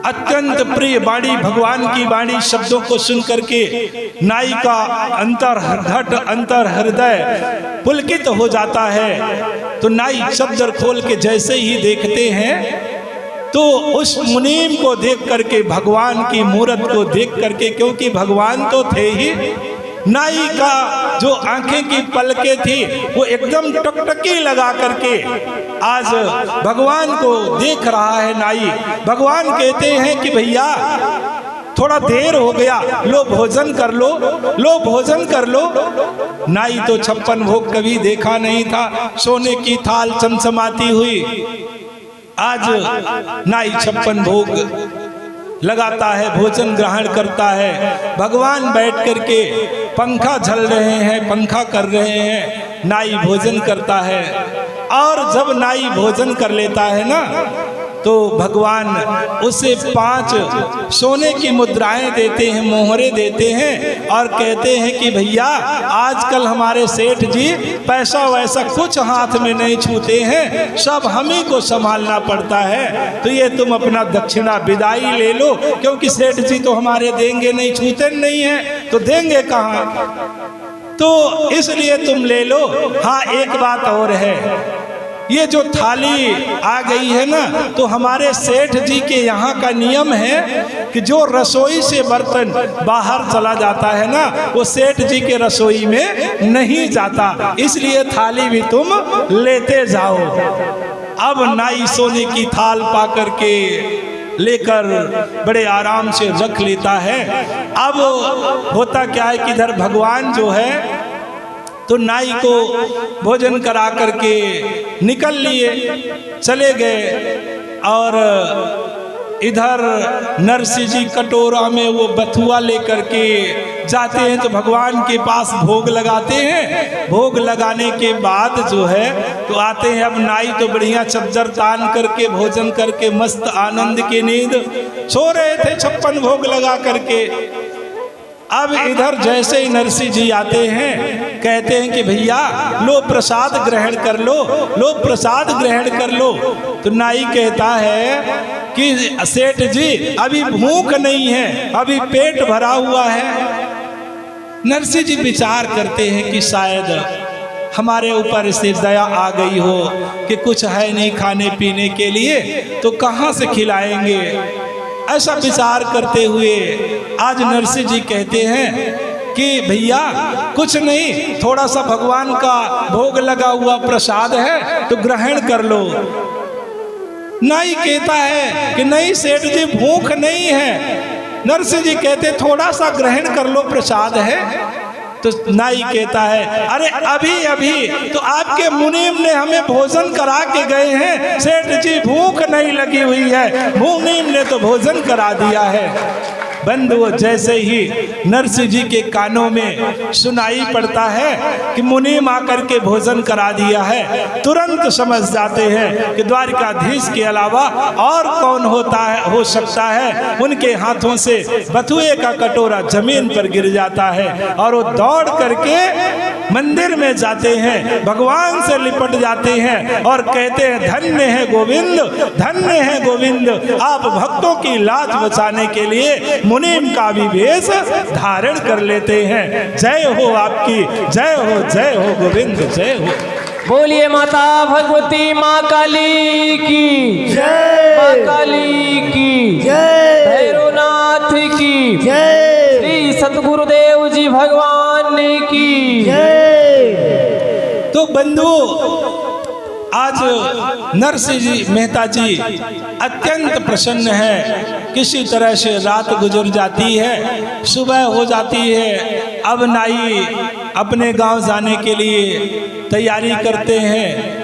अत्यंत प्रिय वाणी, भगवान की वाणी शब्दों को सुन करके नाई का अंतर हृदय पुलकित हो जाता है, तो नाई चद्दर खोल के जैसे ही देखते हैं तो उस मुनीम को देख करके, भगवान की मूरत को देख करके, क्योंकि भगवान तो थे ही, नाई का जो आंखें की पलकें थी वो एकदम टकटकी लगा करके आज भगवान को देख रहा है नाई। भगवान कहते हैं कि भैया थोड़ा देर हो गया, लो भोजन कर लो, लो भोजन कर लो। नाई तो 56 भोग कभी देखा नहीं था, सोने की थाल चमचमाती हुई, आज नाई 56 भोग लगाता है, भोजन ग्रहण करता है। भगवान बैठ करके पंखा झल रहे हैं, पंखा कर रहे हैं, नाई भोजन करता है। और जब नाई भोजन कर लेता है ना, तो भगवान उसे 5 सोने की मुद्राएं देते हैं, मोहरे देते हैं और कहते हैं कि भैया आजकल हमारे सेठ जी पैसा वैसा कुछ हाथ में नहीं छूते हैं, सब हम ही को संभालना पड़ता है, तो ये तुम अपना दक्षिणा विदाई ले लो, क्योंकि सेठ जी तो हमारे देंगे नहीं, छूते नहीं हैं तो देंगे कहाँ, तो इसलिए तुम ले लो। हाँ एक बात और है, ये जो थाली आ गई है ना, तो हमारे सेठ जी के यहाँ का नियम है कि जो रसोई से बर्तन बाहर चला जाता है ना, वो सेठ जी के रसोई में नहीं जाता, इसलिए थाली भी तुम लेते जाओ। अब नाई सोने की थाल पा करके लेकर बड़े आराम से रख लेता है। अब होता क्या है कि इधर भगवान जो है तो नाई को भोजन करा करके निकल लिए, चले गए। और इधर नरसिंह जी कटोरा में वो बथुआ लेकर के जाते हैं, तो भगवान के पास भोग लगाते हैं। भोग लगाने के बाद जो है तो आते हैं, अब नाई तो बढ़िया चद्दर तान करके भोजन करके मस्त आनंद की नींद सो रहे थे 56 भोग लगा करके। अब इधर जैसे ही नरसिंह जी आते हैं, कहते हैं कि भैया लो प्रसाद ग्रहण कर लो, लो प्रसाद ग्रहण कर लो। तो नाई कहता है कि सेठ जी अभी भूख नहीं है, अभी पेट भरा हुआ है। नरसिंह जी विचार करते हैं कि शायद हमारे ऊपर इससे दया आ गई हो कि कुछ है नहीं खाने पीने के लिए, तो कहाँ से खिलाएंगे। ऐसा विचार करते हुए आज नरसिंह जी कहते हैं कि भैया कुछ नहीं, थोड़ा सा भगवान का भोग लगा हुआ प्रसाद है तो ग्रहण कर लो। नाई कहता है कि नहीं सेठ जी भूख नहीं है। नरसिंह जी कहते थोड़ा सा ग्रहण कर लो, प्रसाद है। तो नाई कहता है अरे अभी अभी तो आपके मुनीम ने हमें भोजन करा के गए हैं, सेठ जी भूख नहीं लगी हुई है, मुनीम ने तो भोजन करा दिया है। बंधुओं, जैसे ही नरसिंह जी के कानों में सुनाई पड़ता है कि मुनीम आकर के भोजन करा दिया है, तुरंत समझ जाते हैं कि द्वारिकाधीश के अलावा और कौन हो सकता है। उनके हाथों से बथुए का कटोरा जमीन पर गिर जाता है और वो दौड़ करके मंदिर में जाते हैं, भगवान से लिपट जाते हैं और कहते हैं, धन्य है गोविंद, धन्य है गोविंद, आप भक्तों की लाज बचाने के लिए मुनीम का भी वेश धारण कर लेते हैं। जय हो आपकी, जय हो गोविंद, जय हो। बोलिए माता भगवती माँ काली की जय, माँ काली की जय, भैरवनाथ की जय, श्री सतगुरुदेव जी भगवान की जय। तो बंधु, आज नरसिंह जी मेहता जी अत्यंत प्रसन्न है। किसी तरह से रात गुजर जाती है, सुबह हो जाती है। अब नाई अपने गांव जाने के लिए तैयारी करते हैं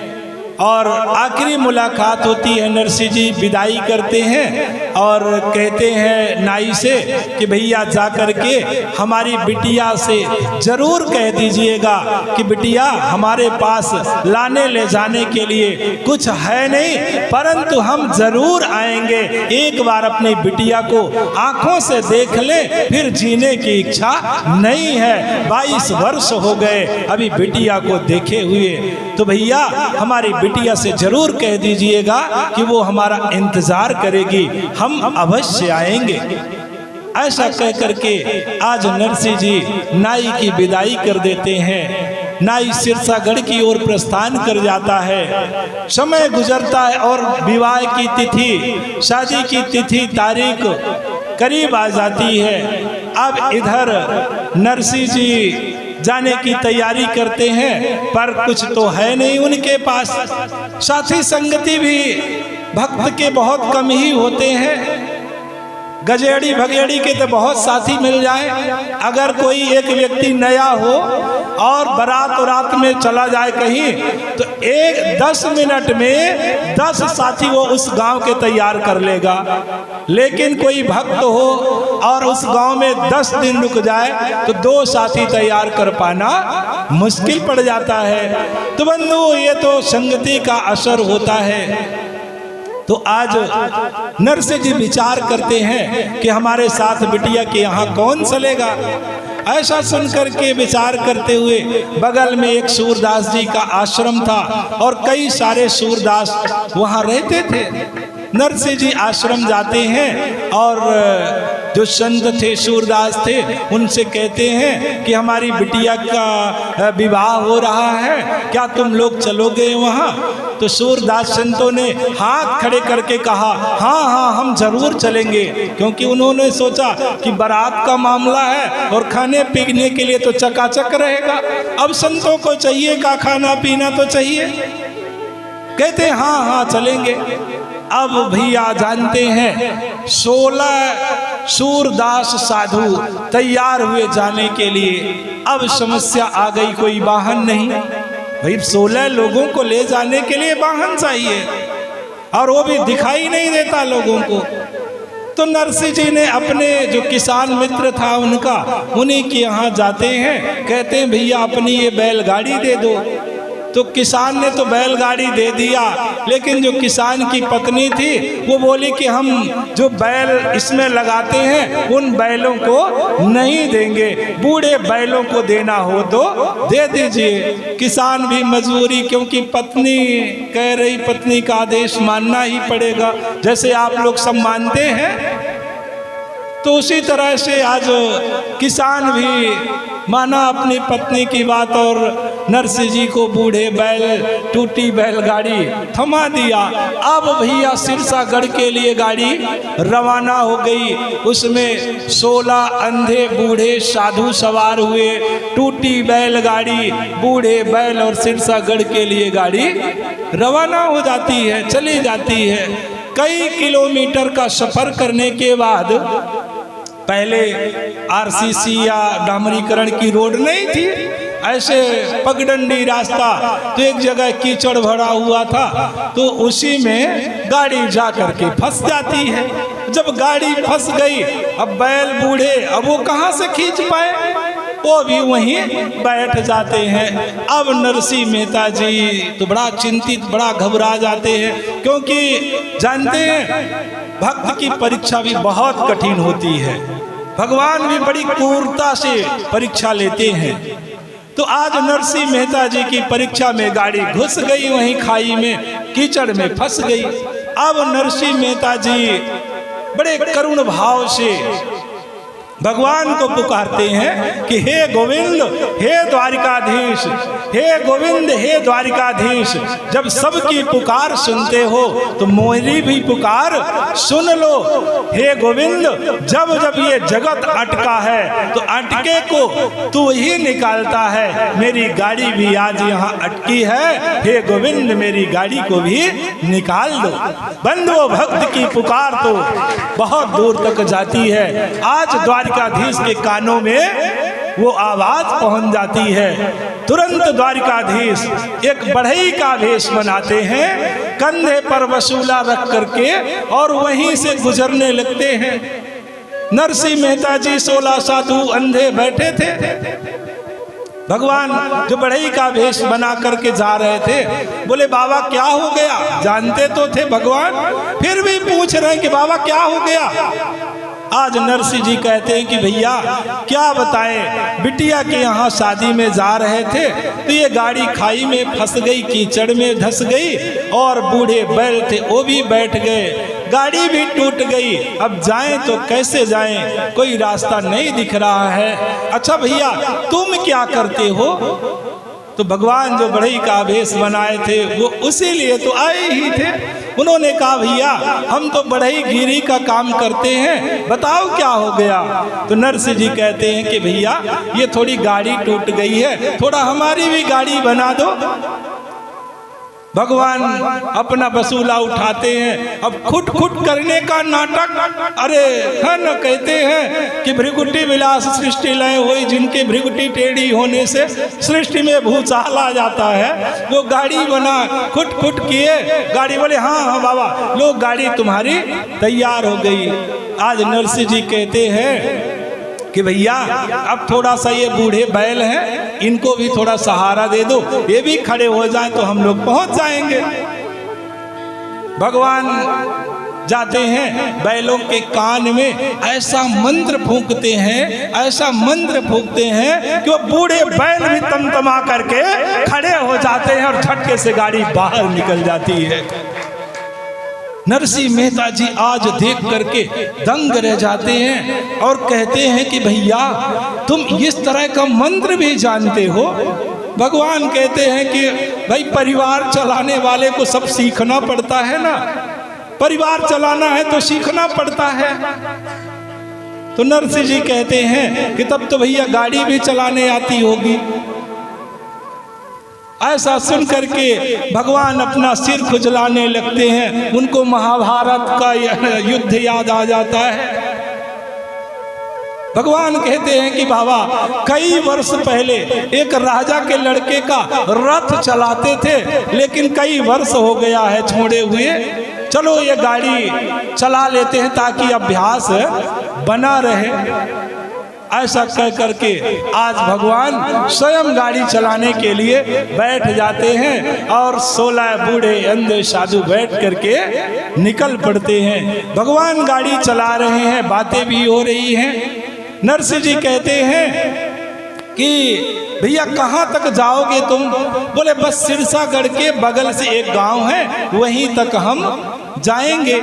और आखिरी मुलाकात होती है। नरसिंह जी विदाई करते हैं और कहते हैं नाई से कि भैया जा कर के हमारी बिटिया से जरूर कह दीजिएगा कि बिटिया हमारे पास लाने ले जाने के लिए कुछ है नहीं, परंतु हम जरूर आएंगे। एक बार अपनी बिटिया को आंखों से देख ले, फिर जीने की इच्छा नहीं है। 22 वर्ष हो गए अभी बिटिया को देखे हुए, तो भैया हमारी बिटिया से जरूर कह दीजिएगा कि वो हमारा इंतजार करेगी, हम अवश्य आएंगे। ऐसा कह करके आज नरसिंह जी नाई की विदाई कर देते हैं। नाई सिरसागढ़ की ओर प्रस्थान कर जाता है। समय गुजरता है और विवाह की तिथि, शादी की तिथि, तारीख करीब आ जाती है। अब इधर नरसिंह जी जाने की तैयारी करते हैं, पर कुछ तो है नहीं उनके पास। साथी संगति भी भक्त के बहुत कम ही होते हैं। गजेड़ी भगेड़ी के तो बहुत साथी मिल जाए, अगर कोई एक व्यक्ति नया हो और बारात में चला जाए कहीं, तो 10 मिनट में 10 साथी वो उस गांव के तैयार कर लेगा। लेकिन कोई भक्त हो और उस गांव में 10 दिन रुक जाए तो 2 साथी तैयार कर पाना मुश्किल पड़ जाता है। तो बंधु, ये तो संगति का असर होता है। तो आज नरसिंह जी विचार करते हैं कि हमारे साथ बिटिया के यहाँ कौन चलेगा। ऐसा सुनकर के विचार करते हुए बगल में एक सूरदास जी का आश्रम था और कई सारे सूरदास वहाँ रहते थे। नरसिंह जी आश्रम जाते हैं और जो संत थे, सूरदास थे, उनसे कहते हैं कि हमारी बिटिया का विवाह हो रहा है, क्या तुम लोग चलोगे वहाँ? तो सूरदास संतों ने हाथ खड़े करके कहा, हाँ हाँ हम जरूर चलेंगे, क्योंकि उन्होंने सोचा कि बारात का मामला है और खाने पीने के लिए तो चकाचक रहेगा। अब संतों को चाहिए का खाना पीना तो चाहिए। कहते हाँ हाँ चलेंगे। अब भैया जानते हैं 16 सूरदास साधु तैयार हुए जाने के लिए। अब समस्या आ गई, कोई वाहन नहीं भाई, 16 लोगों को ले जाने के लिए वाहन चाहिए और वो भी दिखाई नहीं देता लोगों को। तो नरसिंह जी ने अपने जो किसान मित्र था उनका, उन्हीं के यहाँ जाते हैं, कहते हैं भैया अपनी ये बैलगाड़ी दे दो। तो किसान ने तो बैलगाड़ी दे दिया, लेकिन जो किसान की पत्नी थी वो बोली कि हम जो बैल इसमें लगाते हैं उन बैलों को नहीं देंगे, बूढ़े बैलों को देना हो तो दे दीजिए। किसान भी मजबूरी, क्योंकि पत्नी कह रही, पत्नी का आदेश मानना ही पड़ेगा, जैसे आप लोग सब मानते हैं। तो उसी तरह से आज किसान भी माना अपनी पत्नी की बात और नरसिंह जी को बूढ़े बैल, टूटी बैलगाड़ी थमा दिया। अब भैया सिरसागढ़ के लिए गाड़ी रवाना हो गई। उसमें 16 अंधे बूढ़े साधु सवार हुए। टूटी बैलगाड़ी, बूढ़े बैल और सिरसागढ़ के लिए गाड़ी रवाना हो जाती है, चली जाती है। कई किलोमीटर का सफर करने के बाद, पहले आरसीसी या डामरीकरण की रोड नहीं थी, ऐसे पगडंडी रास्ता, तो एक जगह कीचड़ भरा हुआ था, तो उसी में गाड़ी जा करके फंस जाती है। जब गाड़ी फंस गई अब बैल बूढ़े, अब वो कहाँ से खींच पाए, वो भी वहीं बैठ जाते हैं। अब नरसिंह मेहता जी तो बड़ा चिंतित, बड़ा घबरा जाते हैं, क्योंकि जानते हैं भक्त की परीक्षा भी बहुत कठिन होती है। भगवान भी बड़ी क्रूरता से परीक्षा लेते हैं। तो आज नरसिंह मेहता जी की परीक्षा में गाड़ी घुस गई, वहीं खाई में कीचड़ में फंस गई। अब नरसिंह मेहता जी बड़े करुण भाव से भगवान को पुकारते हैं कि हे गोविंद, हे द्वारिकाधीश, हे गोविंद, हे द्वारिकाधीश, जब सबकी पुकार सुनते हो तो मेरी भी पुकार सुन लो। हे गोविंद, जब जब ये जगत अटका है तो अटके को तू ही निकालता है। मेरी गाड़ी भी आज यहाँ अटकी है, हे गोविंद मेरी गाड़ी को भी निकाल दो। बंधुओं, भक्त की पुकार तो बहुत दूर तक जाती है। आज द्वारिकाधीश के कानों में वो आवाज पहुंच जाती है। तुरंत द्वारिकाधीश एक बढ़ई का वेश बनाते हैं, कंधे पर वसूला रख करके और वहीं से गुजरने लगते हैं। नरसिंह मेहता जी 16 साधु अंधे बैठे थे। भगवान जो बढ़ई का वेश बना करके जा रहे थे, बोले बाबा क्या हो गया? जानते तो थे भगवान, फिर भी पूछ रहे हैं कि बाबा क्या हो गया? आज नरसिंह जी कहते हैं कि भैया क्या बताएं, बिटिया के यहाँ शादी में जा रहे थे तो ये गाड़ी खाई में फंस गई, कीचड़ में धंस गई, और बूढ़े बैल थे वो भी बैठ गए, गाड़ी भी टूट गई। अब जाएं तो कैसे जाएं, कोई रास्ता नहीं दिख रहा है। अच्छा भैया तुम क्या करते हो? तो भगवान जो बढ़ई का वेश बनाए थे वो उसी लिए तो आए ही थे। उन्होंने कहा भैया हम तो बढ़ई गिरी का काम करते हैं, बताओ क्या हो गया? तो नरसिंह जी कहते हैं कि भैया ये थोड़ी गाड़ी टूट गई है, थोड़ा हमारी भी गाड़ी बना दो। भगवान अपना वसूला उठाते हैं। अब खुट खुट करने का नाटक, अरे है न, कहते हैं कि भृगुटी विलास सृष्टि लय हुई, जिनकी भृगुटी टेढ़ी होने से सृष्टि में भूचाल आ जाता है। वो गाड़ी बना, खुट खुट किए, गाड़ी बोले हाँ हाँ बाबा लो गाड़ी तुम्हारी तैयार हो गई। आज नरसिंह जी कहते हैं कि भैया अब थोड़ा सा ये बूढ़े बैल हैं, इनको भी थोड़ा सहारा दे दो, ये भी खड़े हो जाएं तो हम लोग पहुंच जाएंगे। भगवान जाते हैं, बैलों के कान में ऐसा मंत्र फूंकते हैं, ऐसा मंत्र फूंकते हैं कि वो बूढ़े बैल भी तमतमा करके खड़े हो जाते हैं और झटके से गाड़ी बाहर निकल जाती है। नरसिंह मेहता जी आज देख करके दंग रह जाते हैं और कहते हैं कि भैया तुम इस तरह का मंत्र भी जानते हो? भगवान कहते हैं कि भाई परिवार चलाने वाले को सब सीखना पड़ता है ना, परिवार चलाना है तो सीखना पड़ता है। तो नरसिंह जी कहते हैं कि तब तो भैया गाड़ी भी चलाने आती होगी। ऐसा सुन करके भगवान अपना सिर खुजलाने लगते हैं। उनको महाभारत का युद्ध याद आ जाता है। भगवान कहते हैं कि बाबा कई वर्ष पहले एक राजा के लड़के का रथ चलाते थे, लेकिन कई वर्ष हो गया है छोड़े हुए, चलो ये गाड़ी चला लेते हैं ताकि अभ्यास बना रहे। ऐसा कह करके आज भगवान स्वयं गाड़ी चलाने के लिए बैठ जाते हैं और 16 बूढ़े अंधे साधु बैठ करके निकल पड़ते हैं। भगवान गाड़ी चला रहे हैं, बातें भी हो रही हैं। नरसिंह जी कहते हैं कि भैया कहाँ तक जाओगे तुम? बोले बस सिरसागढ़ के बगल से एक गांव है, वहीं तक हम जाएंगे।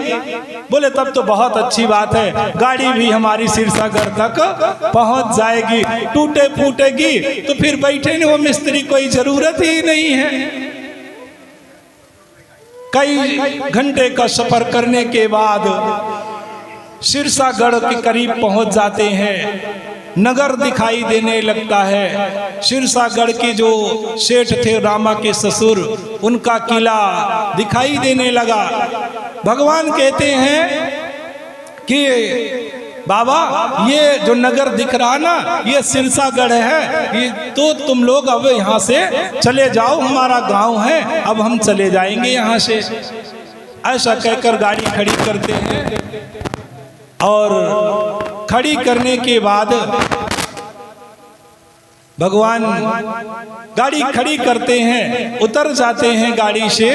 बोले तब तो बहुत अच्छी बात है, गाड़ी भी हमारी सिरसागढ़ तक पहुंच जाएगी। टूटे फूटेगी तो फिर बैठने वो मिस्त्री कोई जरूरत ही नहीं है। कई घंटे का सफर करने के बाद सिरसागढ़ के करीब पहुंच जाते हैं। नगर दिखाई देने लगता है। सिरसागढ़ के जो सेठ थे रामा के ससुर, उनका किला दिखाई देने लगा। भगवान कहते हैं कि बाबा ये जो नगर दिख रहा ना, ये सिरसागढ़ है, ये तो तुम लोग अब यहाँ से चले जाओ, हमारा गांव है, अब हम चले जाएंगे यहाँ से। ऐसा कहकर गाड़ी खड़ी करते हैं और खड़ी करने के बाद भगवान गाड़ी खड़ी करते हैं, उतर जाते हैं गाड़ी से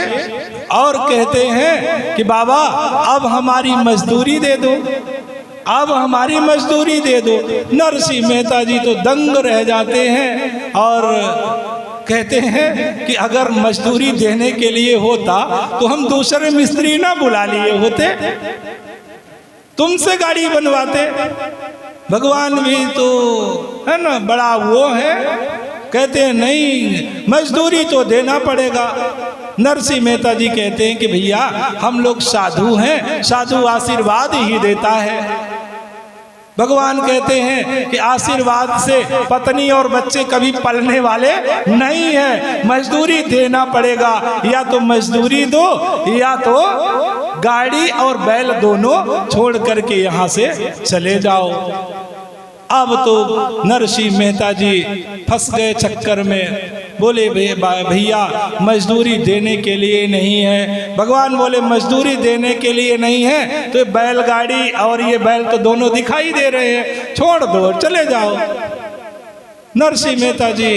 और कहते हैं कि बाबा अब हमारी मजदूरी दे दो, अब हमारी मजदूरी दे दो। नरसिंह मेहता जी तो दंग रह जाते हैं और कहते हैं कि अगर मजदूरी देने के लिए होता तो हम दूसरे मिस्त्री ना बुला लिए होते, तुमसे गाड़ी बनवाते। भगवान भी तो है ना बड़ा वो है, कहते हैं नहीं मजदूरी तो देना पड़ेगा। नरसिंह मेहता जी कहते हैं कि भैया हम लोग साधु हैं, साधु आशीर्वाद ही देता है। भगवान कहते हैं कि आशीर्वाद से पत्नी और बच्चे कभी पलने वाले नहीं है, मजदूरी देना पड़ेगा। या तो मजदूरी दो या तो गाड़ी और बैल दोनों छोड़ करके यहाँ से चले जाओ। अब तो नरसिंह मेहता जी फंस गए चक्कर में, बोले भैया मजदूरी देने के लिए नहीं है। भगवान बोले मजदूरी देने के लिए नहीं है तो बैलगाड़ी और ये बैल तो दोनों दिखाई दे रहे हैं, छोड़ दो चले जाओ। नरसिंह मेहता जी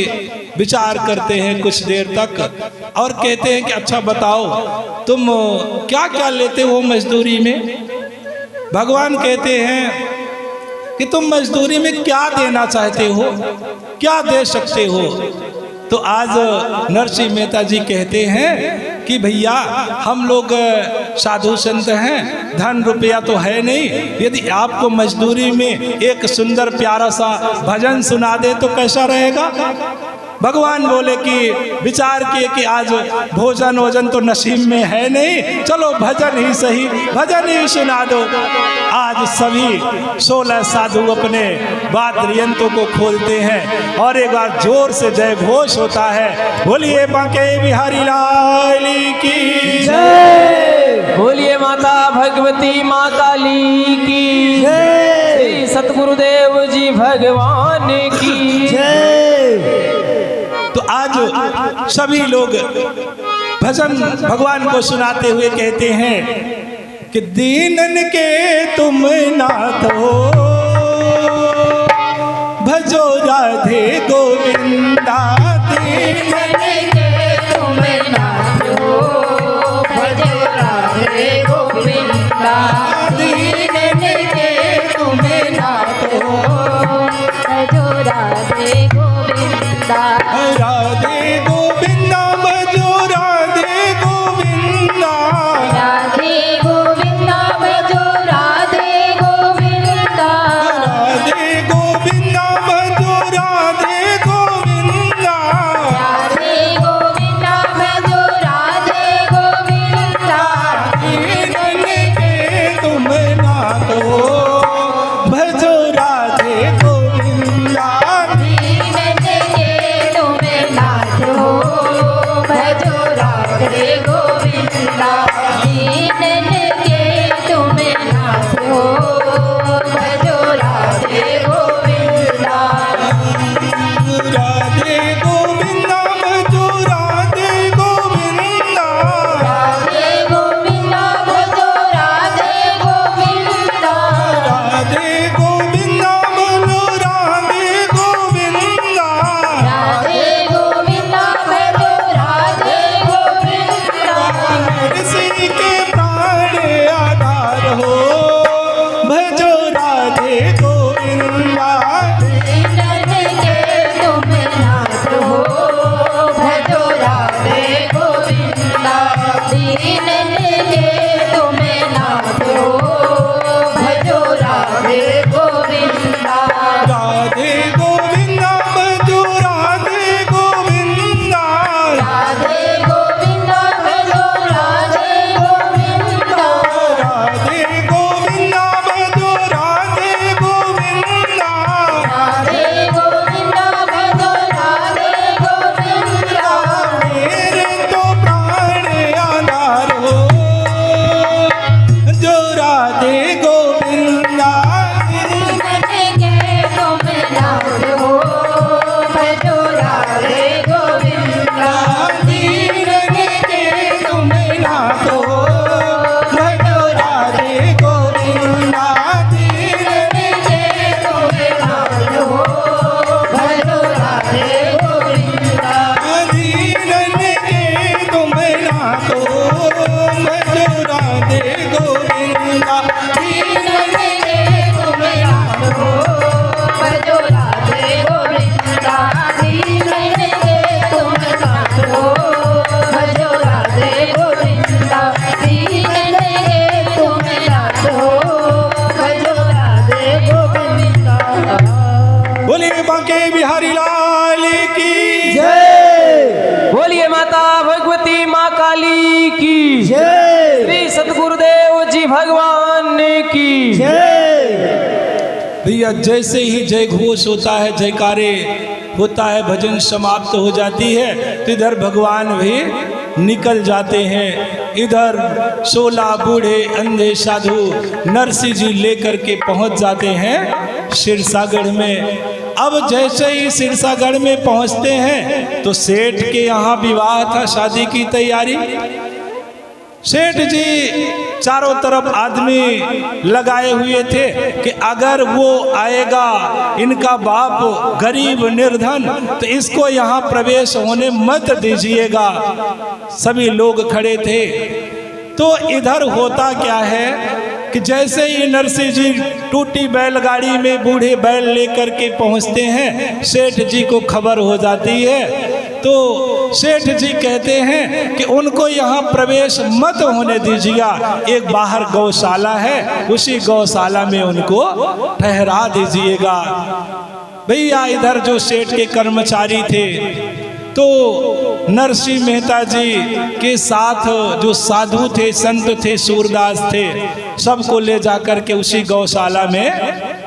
विचार करते हैं कुछ देर तक और कहते हैं कि अच्छा बताओ तुम क्या क्या लेते हो मजदूरी में। भगवान कहते हैं कि तुम मजदूरी में क्या देना चाहते हो, क्या दे सकते हो। तो आज नरसिंह मेहता जी कहते हैं कि भैया हम लोग साधु संत हैं, धन रुपया तो है नहीं, यदि आपको मजदूरी में एक सुंदर प्यारा सा भजन सुना दे तो कैसा रहेगा। भगवान बोले कि विचार किए कि आज भोजन वोजन तो नसीब में है नहीं, चलो भजन ही सही, भजन ही सुना दो। आज सभी 16 साधु अपने वाद्य यंत्रों को खोलते हैं और एक बार जोर से जय घोष होता है, बोलिए बांके बिहारी लाल की जय, बोलिए माता भगवती माँ काली की जय, श्री सतगुरुदेव जी भगवान की जय। तो आज सभी लोग भजन भगवान को सुनाते हुए कहते हैं कि दीनन के तुम नाथ हो, भजो राधे गोविंदा। दीनन के तुम नाथ हो, भजो राधे गोविंदा। दीनन के तुम नाथ हो, भजो राधे गोविंदा। राधे गोविंदा भजो राधे गोविंदा। राधे गोविंदा भजो राधे गोविंदा। बांके बिहारी लाल की जय बोलिए माता भगवती माँ काली की जय श्री सतगुरुदेव जी भगवान की जय। भैया जैसे ही जय घोष होता है, जयकारे होता है, भजन समाप्त हो जाती है, तो इधर भगवान भी निकल जाते हैं। इधर 16 बूढ़े अंधे साधु नरसिंह जी लेकर के पहुंच जाते हैं सिरसागढ़ में। अब जैसे ही सिरसागढ़ में पहुंचते हैं तो सेठ के यहाँ विवाह था, शादी की तैयारी। सेठ जी चारों तरफ आदमी लगाए हुए थे कि अगर वो आएगा, इनका बाप गरीब निर्धन, तो इसको यहाँ प्रवेश होने मत दीजिएगा। सभी लोग खड़े थे। तो इधर होता क्या है कि जैसे ही नरसिंह जी टूटी बैलगाड़ी में बूढ़े बैल लेकर के पहुंचते हैं, सेठ जी को खबर हो जाती है। तो सेठ जी कहते हैं कि उनको यहाँ प्रवेश मत होने दीजिएगा, एक बाहर गौशाला है, उसी गौशाला में उनको ठहरा दीजिएगा। भैया इधर जो सेठ के कर्मचारी थे, तो नरसिंह मेहता जी के साथ जो साधु थे, संत थे, सूरदास थे, सबको ले जाकर के उसी गौशाला में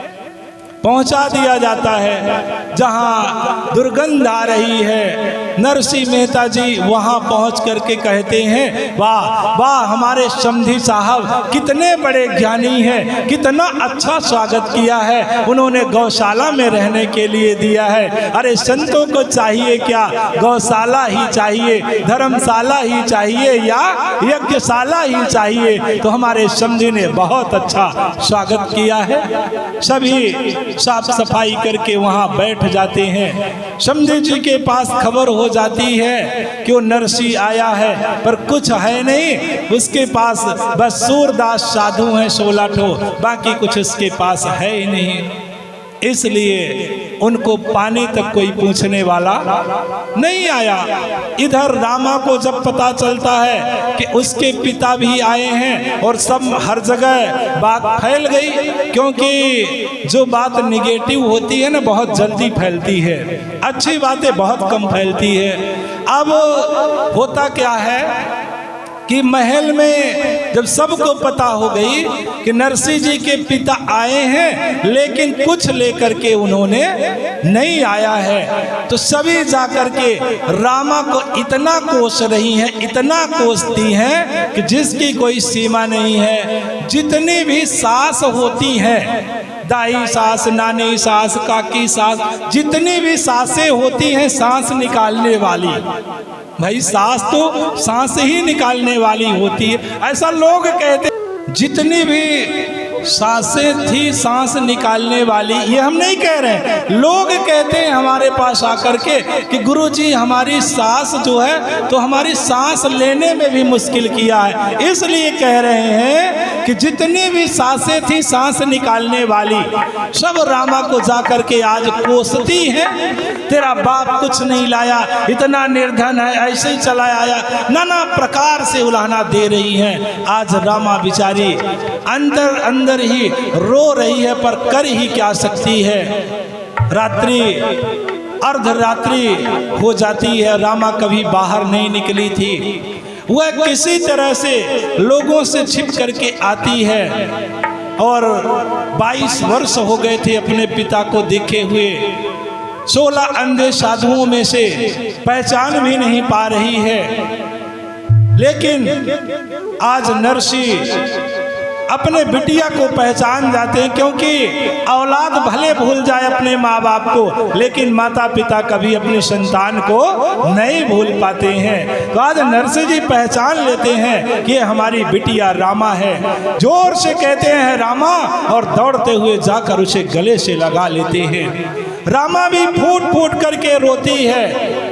पहुंचा दिया जाता है जहां दुर्गंध आ रही है। नरसिंह मेहता जी वहां पहुंच करके कहते हैं, वाह वाह, हमारे समधी साहब कितने बड़े ज्ञानी हैं, कितना अच्छा स्वागत किया है, उन्होंने गौशाला में रहने के लिए दिया है। अरे संतों को चाहिए क्या, गौशाला ही चाहिए, धर्मशाला ही चाहिए या यज्ञशाला ही चाहिए। तो हमारे समधी ने बहुत अच्छा स्वागत किया है। सभी साफ सफाई करके वहां बैठ जाते हैं। समधी जी के पास खबर हो जाती है कि वो नरसिंह आया है, पर कुछ है नहीं, उसके पास बस सूरदास साधु हैं 16 ठो, बाकी कुछ उसके पास है ही नहीं। इसलिए उनको पाने तक कोई पूछने वाला नहीं आया। इधर रामा को जब पता चलता है कि उसके पिता भी आए हैं, और सब हर जगह बात फैल गई, क्योंकि जो बात निगेटिव होती है ना बहुत जल्दी फैलती है, अच्छी बातें बहुत कम फैलती है। अब होता क्या है कि महल में जब सबको पता हो गई कि नरसिंह जी के पिता आए हैं, लेकिन कुछ लेकर के उन्होंने नहीं आया है, तो सभी जाकर के रामा को इतना कोस रही हैं, इतना कोसती हैं कि जिसकी कोई सीमा नहीं है। जितनी भी सास होती हैं, दाई सास, नानी सास, काकी सास, जितनी भी सासें होती हैं सांस निकालने वाली, भाई सास तो सांस ही निकालने वाली होती है, ऐसा लोग कहते। जितनी भी सांसें थी सांस निकालने वाली, ये हम नहीं कह रहे, लोग कहते हैं हमारे पास आकर के कि गुरुजी हमारी सांस जो है तो हमारी सांस लेने में भी मुश्किल किया है। इसलिए कह रहे हैं कि जितनी भी सांसें थी सांस निकालने वाली, सब रामा को जाकर के आज कोसती हैं। तेरा बाप कुछ नहीं लाया, इतना निर्धन है, ऐसे ही चला आया, नाना प्रकार से उलाहना दे रही हैं। आज रामा बिचारी अंदर अंदर ही रो रही है, पर कर ही क्या सकती है। रात्रि अर्धरात्रि हो जाती है, रामा कभी बाहर नहीं निकली थी। वह किसी तरह से लोगों से छिप करके आती है, और 22 वर्ष हो गए थे अपने पिता को देखे हुए। 16 अंधे साधुओं में से पहचान भी नहीं पा रही है। लेकिन आज नरसिंह अपने बिटिया को पहचान जाते हैं, क्योंकि औलाद भले भूल जाए अपने माँ बाप को, लेकिन माता पिता कभी अपनी संतान को नहीं भूल पाते हैं। तो आज नरसिंह जी पहचान लेते हैं कि हमारी बिटिया रामा है। जोर से कहते हैं रामा, और दौड़ते हुए जाकर उसे गले से लगा लेते हैं। रामा भी फूट फूट करके रोती है,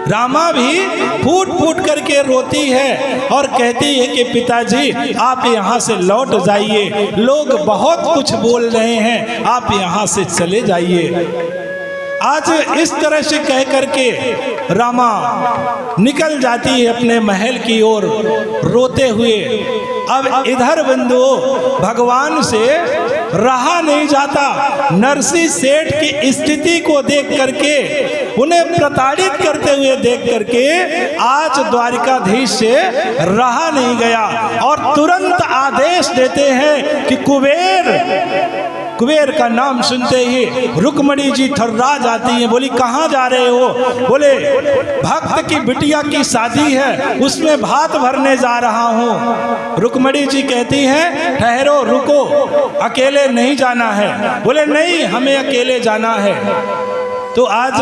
रामा भी फूट फूट करके रोती है और कहती है कि पिताजी आप यहाँ से लौट जाइए, लोग बहुत कुछ बोल रहे हैं, आप यहाँ से चले जाइए। आज इस तरह से कह करके रामा निकल जाती है अपने महल की ओर रोते हुए। अब इधर बंधु भगवान से रहा नहीं जाता। नरसिंह सेठ की स्थिति को देख करके, उन्हें प्रताड़ित करते हुए देख करके आज द्वारिकाधीश से रहा नहीं गया और तुरंत आदेश देते हैं कि कुबेर का नाम सुनते ही रुक्मणी जी थर्रा जाती हैं। बोली कहाँ जा रहे हो? बोले भक्त की बिटिया की शादी है, उसमें भात भरने जा रहा हूँ। रुक्मणी जी कहती हैं ठहरो, रुको, अकेले नहीं जाना है। बोले नहीं, हमें अकेले जाना है। तो आज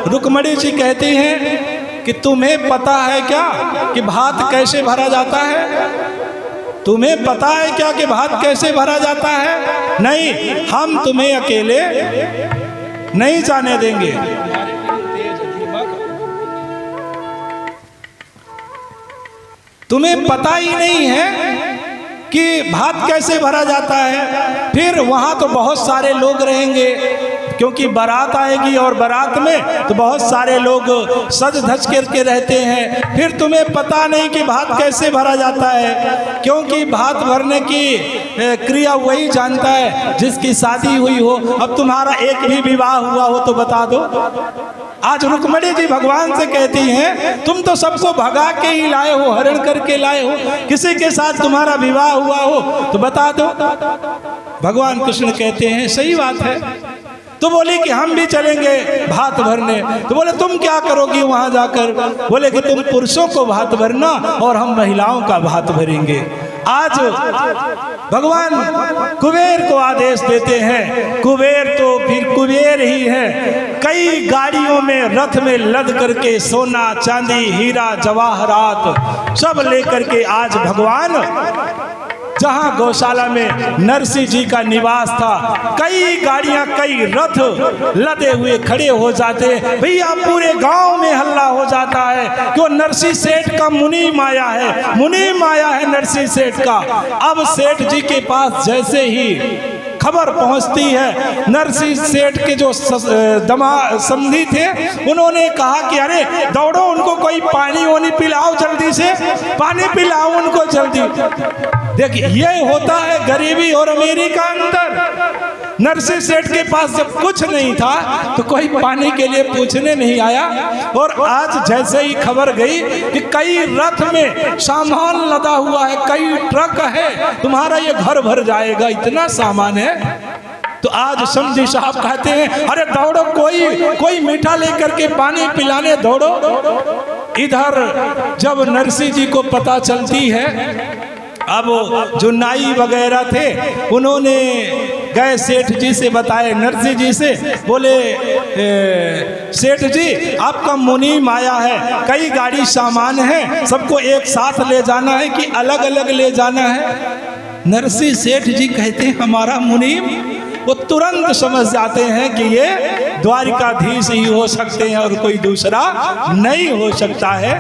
रुक्मणी जी कहती हैं कि तुम्हें पता है क्या कि भात कैसे भरा जाता है? तुम्हें पता है क्या कि भात कैसे भरा जाता है? नहीं, हम तुम्हें अकेले नहीं जाने देंगे। तुम्हें पता ही नहीं है कि भात कैसे भरा जाता है। फिर वहां तो बहुत सारे लोग रहेंगे, क्योंकि बारात आएगी और बारात में तो बहुत सारे लोग सज धज करके रहते हैं। फिर तुम्हें पता नहीं कि भात कैसे भरा जाता है, क्योंकि भात भरने की क्रिया वही जानता है जिसकी शादी हुई हो। अब तुम्हारा एक भी विवाह हुआ हो तो बता दो। आज रुक्मणी जी भगवान से कहती हैं तुम तो सबको भगा के ही लाए हो, हरण करके लाए हो, किसी के साथ तुम्हारा विवाह हुआ हो तो बता दो। भगवान कृष्ण कहते हैं सही बात है। तो बोली कि हम भी चलेंगे भात भरने। तो बोले तुम क्या करोगी वहां जाकर? बोले कि तुम पुरुषों को भात भरना और हम महिलाओं का भात भरेंगे। आज भगवान कुबेर को आदेश देते हैं। कुबेर तो फिर कुबेर ही है। कई गाड़ियों में, रथ में लद करके सोना चांदी हीरा जवाहरात सब लेकर के आज भगवान जहां गौशाला में नरसिंह जी का निवास था, कई गाड़ियां, कई रथ लदे हुए खड़े हो जाते। भैया पूरे गांव में हल्ला हो जाता है कि वो नरसिंह सेठ का मुनीम आया है, मुनीम आया है नरसिंह सेठ का। अब सेठ जी के पास जैसे ही खबर पहुंचती है, नरसिंह सेठ के जो समधी थे उन्होंने कहा कि अरे दौड़ो, उनको कोई पानी वानी पिलाओ, जल्दी से पानी पिलाओ उनको जल्दी। देखिए ये होता है गरीबी और अमीरी का अंतर। नरसिंह सेठ के पास जब कुछ नहीं था तो कोई पानी के लिए पूछने नहीं आया, और आज जैसे ही खबर गई कि कई रथ में सामान लदा हुआ है, कई ट्रक है, तुम्हारा ये घर भर जाएगा, इतना सामान है। तो आज समझी साहब कहते हैं अरे दौड़ो, कोई मीठा लेकर के पानी पिलाने दौड़ो। इधर जब नरसिंह जी को पता चलती है, अब जो नाई वगैरह थे उन्होंने गए सेठ जी से बताए, नरसिंह जी से, बोले सेठ जी आपका मुनीम आया है, कई गाड़ी सामान है, सबको एक साथ ले जाना है कि अलग अलग ले जाना है? नरसिंह सेठ जी कहते हैं हमारा मुनीम? वो तुरंत समझ जाते हैं कि ये द्वारिकाधीश ही हो सकते हैं और कोई दूसरा नहीं हो सकता है।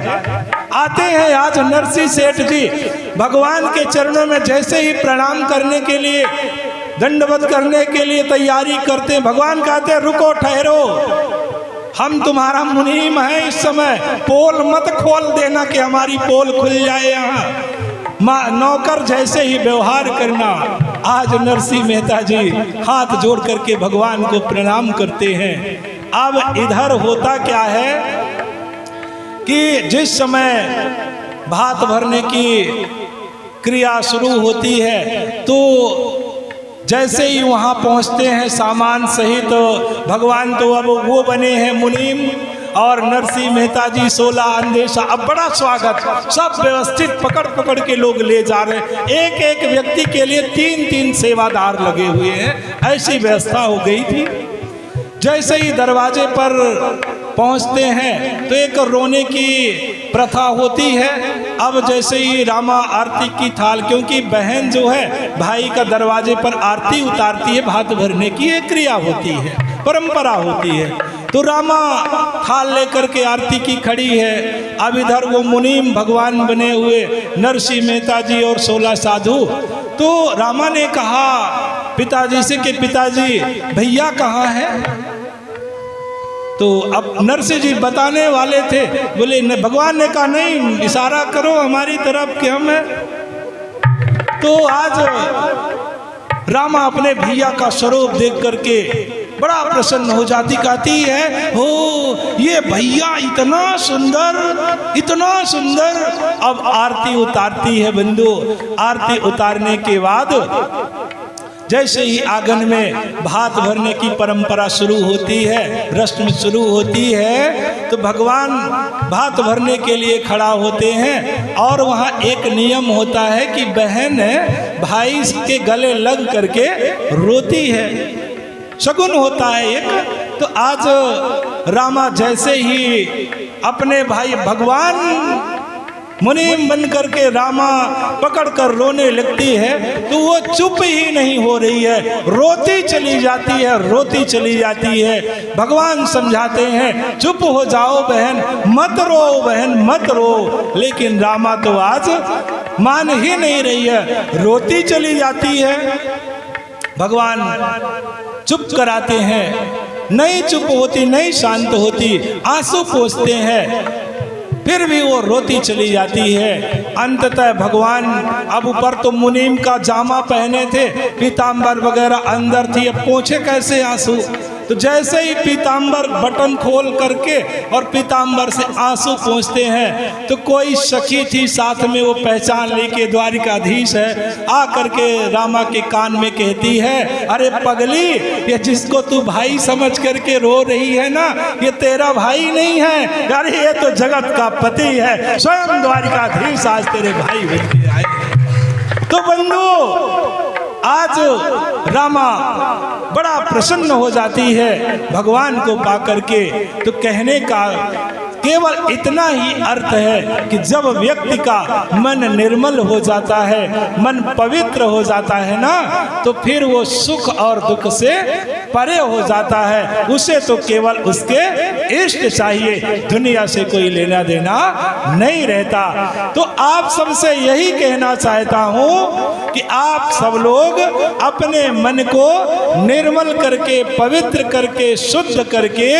आते हैं आज नरसिंह सेठ जी भगवान के चरणों में जैसे ही प्रणाम करने के लिए, दंडवत करने के लिए तैयारी करते हैं, भगवान कहते हैं रुको, ठहरो, हम तुम्हारा मुनीम है, इस समय पोल मत खोल देना कि हमारी पोल खुल जाए। यहाँ नौकर जैसे ही व्यवहार करना। आज नरसिंह मेहता जी हाथ जोड़ करके भगवान को प्रणाम करते हैं। अब इधर होता क्या है कि जिस समय भात भरने की क्रिया शुरू होती है तो जैसे ही वहाँ पहुँचते हैं सामान सहित, तो भगवान तो अब वो बने हैं मुनीम, और नरसिंह मेहता जी 16 अंदेशा। अब बड़ा स्वागत, सब व्यवस्थित पकड़ पकड़ के लोग ले जा रहे हैं। एक एक व्यक्ति के लिए 3-3 सेवादार लगे हुए हैं, ऐसी व्यवस्था हो गई थी। जैसे ही दरवाजे पर पहुंचते हैं तो एक रोने की प्रथा होती है। अब जैसे ही रामा आरती की थाल, क्योंकि बहन जो है भाई का दरवाजे पर आरती उतारती है, भात भरने की एक क्रिया होती है, परंपरा होती है। तो रामा थाल लेकर के आरती की खड़ी है। अब इधर वो मुनीम भगवान बने हुए नरसिंह मेहता जी और 16 साधु। तो रामा ने कहा पिताजी से कि पिताजी भैया कहाँ हैं? तो अब नरसिंह जी बताने वाले थे, बोले भगवान ने कहा नहीं, इशारा करो हमारी तरफ कि हम हैं। तो आज रामा अपने भैया का स्वरूप देख करके बड़ा प्रसन्न हो जाती, कहती है हो ये भैया इतना सुंदर, इतना सुंदर। अब आरती उतारती है बंधु। आरती उतारने के बाद जैसे ही आंगन में भात भरने की परंपरा शुरू होती है, रस्म शुरू होती है, तो भगवान भात भरने के लिए खड़ा होते हैं। और वहाँ एक नियम होता है कि बहन भाई के गले लग करके रोती है, शगुन होता है एक। तो आज रामा जैसे ही अपने भाई भगवान मुनीम बन करके रामा पकड़ कर रोने लगती है, तो वो चुप ही नहीं हो रही है, रोती चली जाती है, रोती चली जाती है। भगवान समझाते हैं चुप हो जाओ बहन, मत रो बहन, मत रो। लेकिन रामा तो आज मान ही नहीं रही है, रोती चली जाती है। भगवान चुप कराते हैं, नहीं चुप होती, नहीं शांत होती, आंसू पोंछते हैं, फिर भी वो रोती चली जाती है। अंततः भगवान अब ऊपर तो मुनीम का जामा पहने थे, पीताम्बर वगैरह अंदर थी, अब पोंछे कैसे आंसू। तो जैसे ही पीताम्बर बटन खोल करके और पीताम्बर से आंसू पोंछते हैं, तो कोई सखी थी साथ में, वो पहचान ली कि द्वारिकाधीश है। आ करके रामा के कान में कहती है, अरे पगली, ये जिसको तू भाई समझ करके रो रही है ना, ये तेरा भाई नहीं है, अरे ये तो जगत का पति है, स्वयं द्वारिकाधीश आज तेरे भाई बन के आए। तो बंधु आज रामा बड़ा प्रसन्न हो जाती है भगवान को पाकर के। तो कहने का केवल इतना ही अर्थ है कि जब व्यक्ति का मन निर्मल हो जाता है, मन पवित्र हो जाता है ना, तो फिर वो सुख और दुख से परे हो जाता है। उसे तो केवल उसके इष्ट चाहिए, दुनिया से कोई लेना देना नहीं रहता। तो आप सबसे यही कहना चाहता हूँ कि आप सब लोग अपने मन को निर्मल करके, पवित्र करके, शुद्ध करके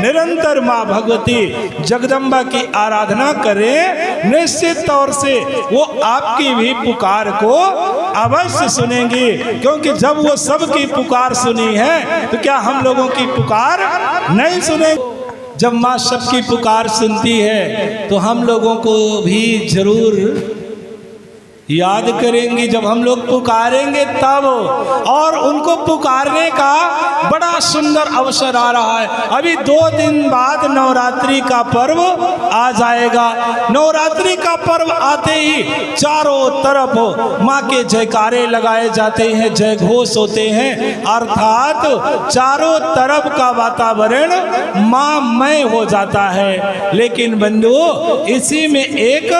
निरंतर माँ भगवती जगदम्बा की आराधना करें। निश्चित तौर से वो आपकी भी पुकार को अवश्य सुनेंगी, क्योंकि जब वो सबकी पुकार सुनी है तो क्या हम लोगों की पुकार नहीं सुनेंगी? जब माँ सबकी पुकार सुनती है तो हम लोगों को भी जरूर याद करेंगी। जब हम लोग पुकारेंगे तब, और उनको पुकारने का बड़ा सुंदर अवसर आ रहा है। अभी 2 दिन बाद नवरात्रि का पर्व आ जाएगा। नवरात्रि का पर्व आते ही चारों तरफ माँ के जयकारे लगाए जाते हैं, जय घोष होते हैं, अर्थात चारों तरफ का वातावरण माँमय हो जाता है। लेकिन बंधु, इसी में एक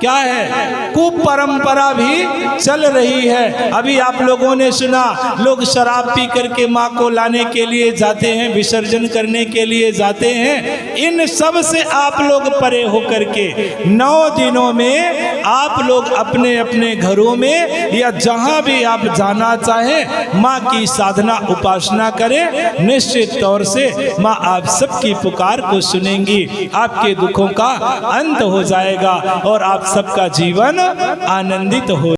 क्या है, कुपरंपरा भी चल रही है। अभी आप लोगों ने सुना, लोग शराब पी करके माँ को लाने के लिए जाते हैं, विसर्जन करने के लिए जाते हैं। इन सब से आप लोग परे होकर के 9 दिनों में आप लोग अपने अपने घरों में या जहाँ भी आप जाना चाहें, माँ की साधना उपासना करें। निश्चित तौर से माँ आप सबकी पुकार को सुनेंगी, आपके दुखों का अंत हो जाएगा और आप सबका जीवन आनंदित हो।